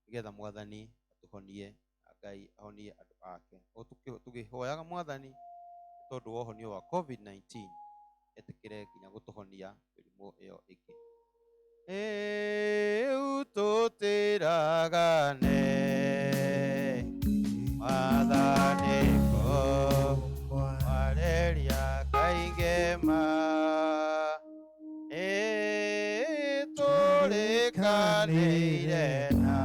nigetha mwathani atuhonie, Ngai ahonie andu ake. O tugihoyaga mwathani tondu wa uhonio wa COVID-19 etikire nginya gutuhonia mirimu iyo ingi. Ututiragane Madhaniko Valeria Kaingema Torekaneire na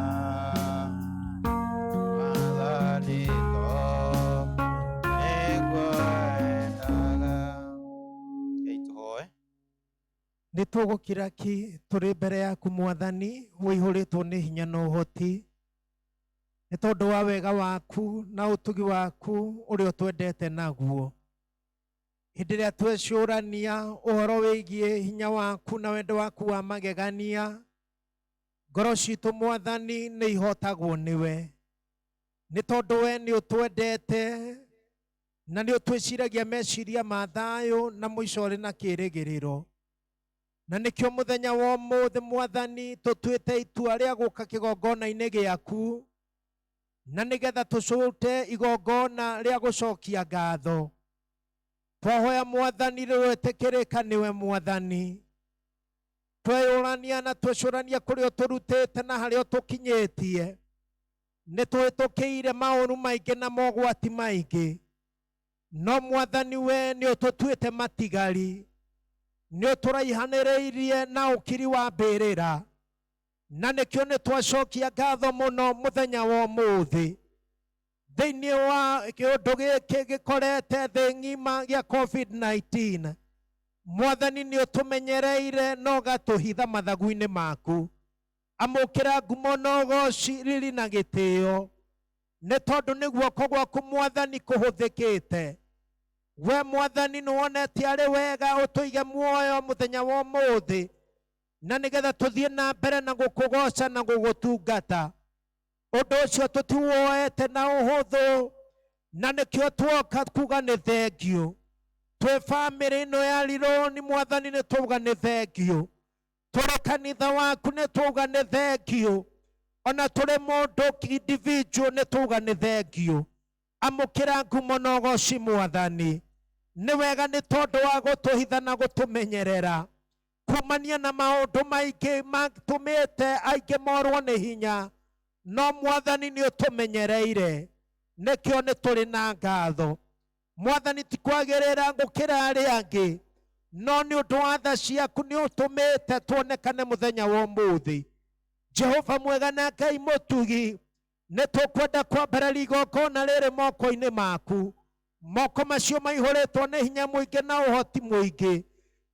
Madhaniko Egwendaga. Tuhoe. Nĩ tũgũkira ki tũrĩ mbere yaku Mwathani wĩihũrĩtwo nĩ hinya na ũhoti, nĩ tondũ wa wega waku na ũtugi waku ũrĩa ũtwendete naguo. Hĩndĩ ĩrĩa twecũrania ũhoro wĩgiĩ hinya waku na wendo waku wa magegania, ngoro citũ Mwathani nĩ ihotagwo nĩwe, nĩ tondũ we nĩ ũtwendete na nĩ ũtwĩciragia meciria ma thayũ na mũico ũrĩ na kĩĩrĩgĩrĩro. Na nĩkĩo mũthenya wa ũmũthĩ Mwathani tũtuĩte itua rĩa gũka kĩgongona-inĩ gĩaku, na nĩgetha tũcũte igongona rĩa gũcokia ngatho. Twahoya Mwathani rĩrwĩtĩkĩrĩka nĩwe Mwathani, tweyũrania na twecũrania kũrĩa ũtũrutĩte na harĩa ũtũkinyĩtie. Nĩ tũhĩtũkĩire maũru maingĩ na mogwati maingĩ, no Mwathani we nĩ ũtũtuĩte matigari, nĩ ũtũraihanĩrĩirie na ũkiri wa mbĩrĩra, na nĩkĩo nĩ twacokia ngatho mũno mũthenya wa ũmũthĩ thĩinĩ wa kĩũndũ gĩkĩ gĩkorete thĩ ng'ima gĩa COVID-19. Mwathani nĩ ũtũmenyereire na ũgatũhitha mathagu-inĩ maku. Amũkĩra ngumo na ũgooci, riri na gĩtĩo, nĩ tondũ nĩ guoko gwaku Mwathani kũhũthĩkĩte. We Mwathani nĩ wonete arĩ wega ũtũige muoyo mũthenya wa ũmũthĩ, na nĩgetha tũthiĩ na mbere na gũkũgoca na gũgũtungata. Ũndũ ũcio tũtiwoete na ũhũthũ, na nĩkĩo tuoka kuga nĩ thengiũ. Twĩ bamĩrĩ ĩno ya Rironi Mwathani nĩ tuga nĩ thengiũ. Tũrĩ kanitha waku nĩ tuga nĩ thengiũ. Ona tũrĩ mũndũ individual nĩ tuga nĩ thengiũ. Amũkĩra ngumo na ũgooci Mwathani. Nĩ wega nĩ tondũ wa gũtũhitha na gũtũmenyerera kumania na maũndũ maingĩ matũmĩte aingĩ morwo nĩ hinya, no Mwathani nĩ ũtũmenyereire, nĩkĩo nĩ tũrĩ na ngatho. Mwathani ti kwagĩrĩra gũkĩra arĩa angĩ, no nĩ ũndũ wa tha ciaku nĩ ũtũmĩte tuonekane mũthenya wa ũmũthĩ. Jehova mwega na Ngai mũtugi, nĩ tũkwenda kwambararia igongona rĩrĩ moko-inĩ maku. Moko macio maihũrĩtwo nĩ hinya mũingĩ na ũhoti mũingĩ.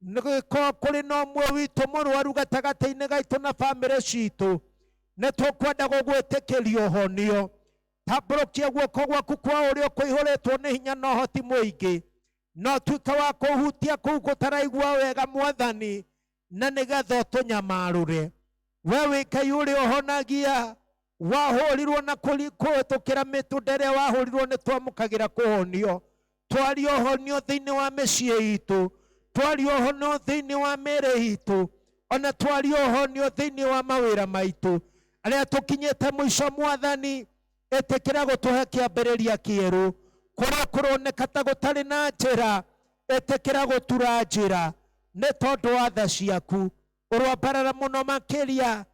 Nĩgũkorwo kũrĩ na ũmwe witũ mũrwaru gatagatĩ-inĩ gaitũ na bamĩrĩ citũ, nĩ tũkwenda gũgwĩtĩkĩria ũhonio. Tambũrũkia guoko gwaku kwa ũrĩo kũihũrĩtwo nĩ hinya na ũhoti mũingĩ, no tuĩke wa kũhutia kũu gũtaraigua wega Mwathani, na nĩgetha ũtũnyamarũre. We wĩ Ngai ũrĩa ũhonagia, wahũrirwo na kũhĩtũkĩra mĩtũnda ĩrĩa wahũrirwo nĩ twamũkagĩra kũhonio. Twaria ũhonio thĩinĩ wa mĩciĩ itũ, twaria ũhonio thĩinĩ wa mĩĩrĩ itũ, ona twaria ũhonio thĩinĩ wa mawĩra maitũ. Arĩa tũkinyĩte mũico Mwathani, ĩtĩkĩra gũtũhe kĩambĩrĩria kĩerũ. Kũrĩa kũroneka ta gũtarĩ na njĩra, ĩtĩkĩra gũtura njĩra nĩ tondũ wa tha ciaku. Ũrwambarara mũno makĩria,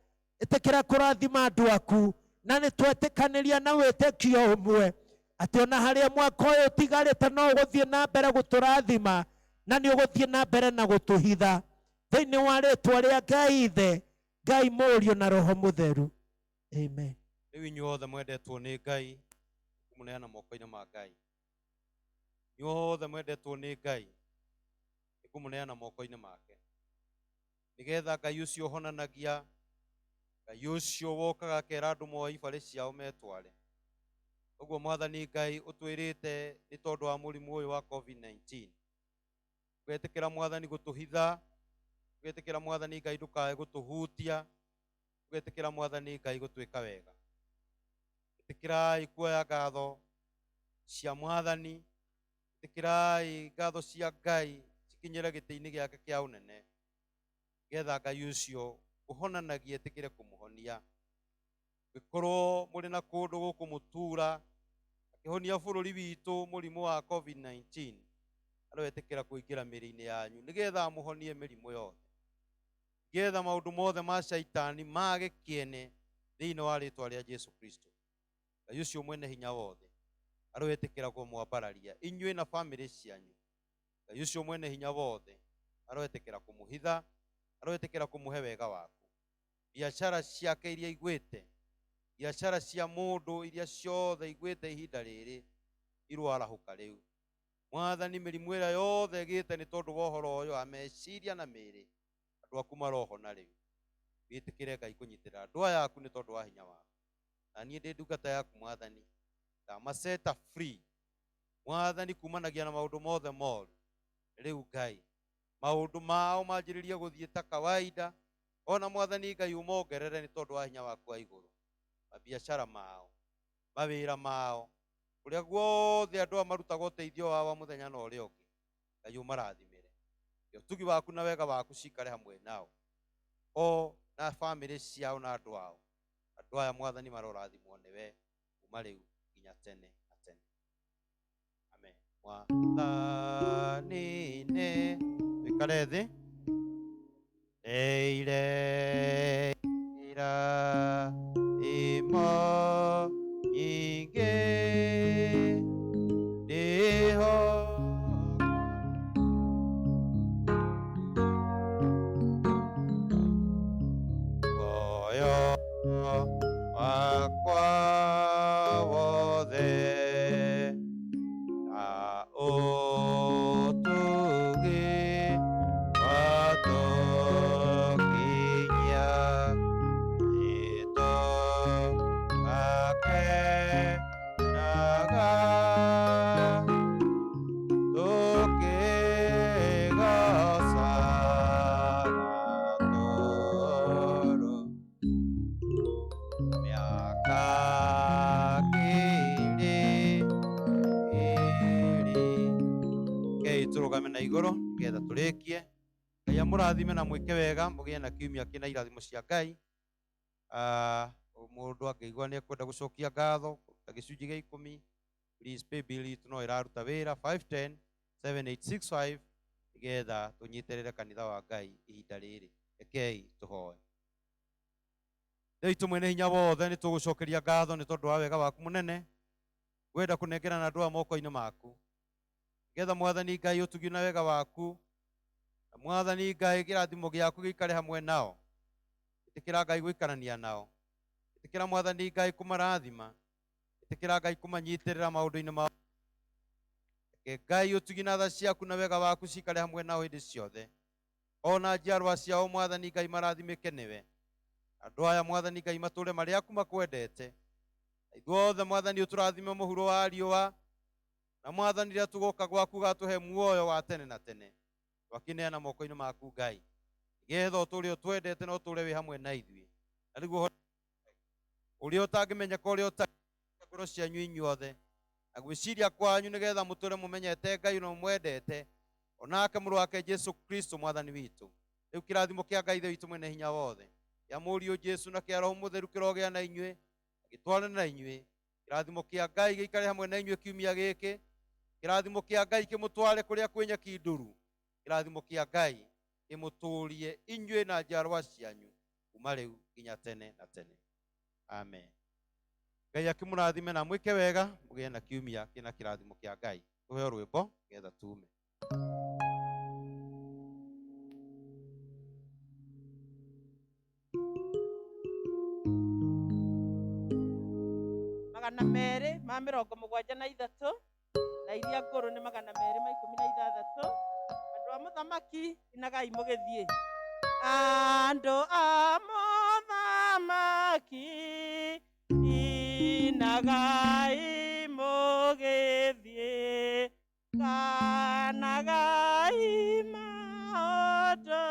ĩtĩkĩra kũrathima andũ aku, na nĩ twetĩkanĩria na wĩtĩkio ũmwe atĩ ona harĩa mwaka ũyũ ũtigarĩte no ũgũthiĩ na mbere gũtũrathima, na nĩ ũgũthiĩ na mbere na gũtũhitha. Thĩinĩ wa rĩĩtwa rĩa Ngai Ithe, Ngai Mũriũ na Roho Mũtheru. Amen. Rĩu inyuothe mwendetwo nĩ Ngai, kũmũneana moko-inĩ ma Ngai. Inyuothe mwendetwo nĩ Ngai, kũmũneana moko-inĩ make, nĩgetha Ngai ũcio ũhonanagia, Ngai ũcio wokaga akera andũ moe ibarĩ ciao metware. Ũguo Mwathani Ngai ũtwĩrĩte nĩ tondũ wa mũrimũ ũyũ wa COVID-19, ũgetĩkĩra Mwathani gũtũhitha, ũgetĩkĩra Mwathani Ngai ndũkae gũtũhutia, ũgetĩkĩra Mwathani Ngai gũtwĩka wega. Ĩtĩkĩrai kuoya ngatho cia Mwathani, ĩtĩkĩrai ngatho cia Ngai cikinyĩre gĩtĩ-inĩ gĩake kĩa ũnene, nĩgetha Ngai ũcio ũhonanagia ĩtĩkĩre kũmũhonia. Angĩkorwo mũrĩ na kũndũ gũkũ mũtura akĩhonia bũrũri witũ mũrimũ wa COVID-19, arwetĩkĩra kũingĩra mĩrĩ-inĩ yanyu, nĩgetha amũhonie mĩrimũ yothe, nĩgetha maũndũ mothe ma caitani mage kĩene thĩinĩ wa rĩĩtwa rĩa Jesu Kristo. Ngai ũcio mwene hinya wothe arwetĩkĩra kũmwambararia inyuĩ na bamĩrĩ cianyu. Ngai ũcio mwene hinya wothe arwetĩkĩra kũmũhitha, arwetĩkĩra kũmũhe wega waku. Biacara ciake iria igwĩte, biacara cia mũndũ iria ciothe igwĩte ihinda rĩrĩ, irwarahũka rĩu. Mwathani, mĩrimũ ĩrĩa yothe ĩgĩte nĩ tondũ wa ũhoro ũyũ wa meciria na mĩĩrĩ, andũ aku marohona rĩu. Wĩtĩkĩre Ngai kũnyitĩrĩra andũ aya aku nĩ tondũ wa hinya waku. Na niĩ ndĩ ndungata yaku Mwathani, ndamaceta free Mwathani kumanagia na maũndũ mothe moru. Rĩu Ngai, maũndũ mao manjĩrĩrie gũthiĩ ta kawaida, ona Mwathani Ngai ũmongerere nĩ tondũ wa hinya waku wa igũrũ. Mabiacara mao, mawĩra mao, kũrĩa guothe andũ aya marutaga ũteithio wao wa mũthenya na ũrĩa ũngĩ, Ngai ũmarathimĩre. Ũtugi waku na wega waku cikare hamwe nao, o na bamĩrĩ ciao na andũ ao. Andũ aya Mwathani marorathimwo nĩwe kuma rĩu nginya tene na tene. Amen. Mwathani nĩ wĩkare thĩ. Eire ira imo nyingĩ ndĩho moyo wakwa wothe na ũtugi watokinya ito gake naga tukigocaga toro miaka ngiri tũrũgame na igũrũ nĩgetha tũrĩkie. Ngai amũrathime na mwĩke wega, mũgĩe na kiumia kĩna irathimo cia Ngai. Mũndũ angĩigua nĩ ekwenda gũcokia ngatho ta gĩcunjĩ gĩa 10, please pay bill itũ no ĩraruta wĩra 510-7865, nĩgetha tũnyitĩrĩre kanitha wa Ngai ihinda rĩrĩ. Rekei tũhoe. Ngai witũ mwene hinya wothe, nĩ tũgũcokeria ngatho nĩ tondũ wa wega waku mũnene. Wenda kũnengerana andũ aya moko-inĩ maku, nĩgetha Mwathani Ngai ũtugi na wega waku Na Mwathani Ngai kĩrathimo gĩaku gĩikare hamwe nao. Ĩtĩkĩra Ngai gũikarania nao. Ĩtĩkĩra Mwathani Ngai kũmarathima. Ĩtĩkĩra Ngai kũmanyitĩrĩra maũndũ-inĩ mao. Ngai ũtugi na tha ciaku na wega waku cikare hamwe nao hĩndĩ ciothe. Ona njiarwa ciao Mwathani Ngai marathimĩke nĩwe. Andũ aya Mwathani Ngai matũũre marĩ aku makwendete. Ithuothe Mwathani ũtũrathime mũhuro wa riũa. Na Mwathani rĩrĩa tũgoka gwaku gatũhe muoyo wa tene na tene. Twakineana moko-inĩ maku Ngai. Nĩgetha ũtũũre ũtwendete na ũtũũre wĩ hamwe na ithuĩ. Na nĩguo ũrĩa ũtangĩmenyeka ũrĩa ũtangĩmenyeka ngoro cianyu inyuothe. Na gwĩciria kwanyu nĩgetha mũtũũre mũmenyete Ngai na mũmwendete. Onake mũrũ wake Jesu Kristo Mwathani witũ. Rĩu kĩrathimo kĩa Ngai ithe witũ mwene hinya wothe. Kĩa mũriũ Jesu na kĩa Roho Mũtheru kĩrogĩa na inyuĩ. Gĩtwarane na inyuĩ. Kĩrathimo kĩa Ngai gĩikare hamwe na inyuĩ kiumia gĩkĩ. Kĩrathimo kĩa Ngai kĩmũtware kũrĩa kwĩ nyeki nduru. Kĩrathimo kĩa Ngai kĩmũtũũrie inyuĩ na njiarwa cianyu kuma rĩu nginya tene na tene. Amen. Ngai akĩmũrathime na mwĩke wega mũgĩe na kiumia kĩna kĩrathimo kĩa Ngai. Tũheo rwĩmbo nĩgetha tume. magana merĩ ma mĩrongo mũgwanja na ithatũ na iria ngũrũ nĩ magana merĩ ma ikũmi na ithathatũ. Andũ a mũthamaki inagai mũgĩthiĩ. Andũ a mũthamaki inagai mũgĩthiĩ. Kanagai maũndũ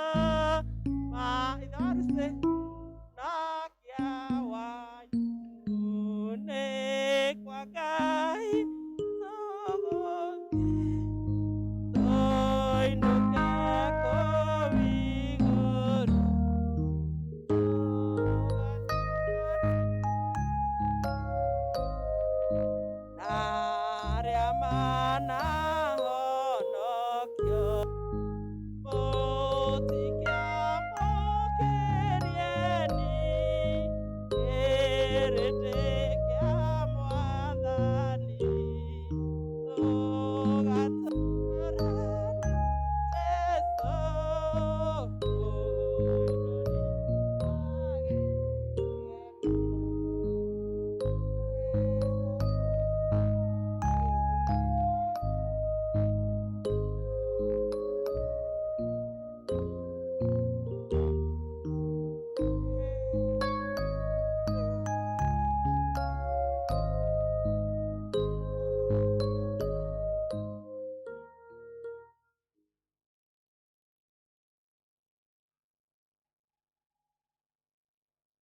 ma ithe wa Rusi.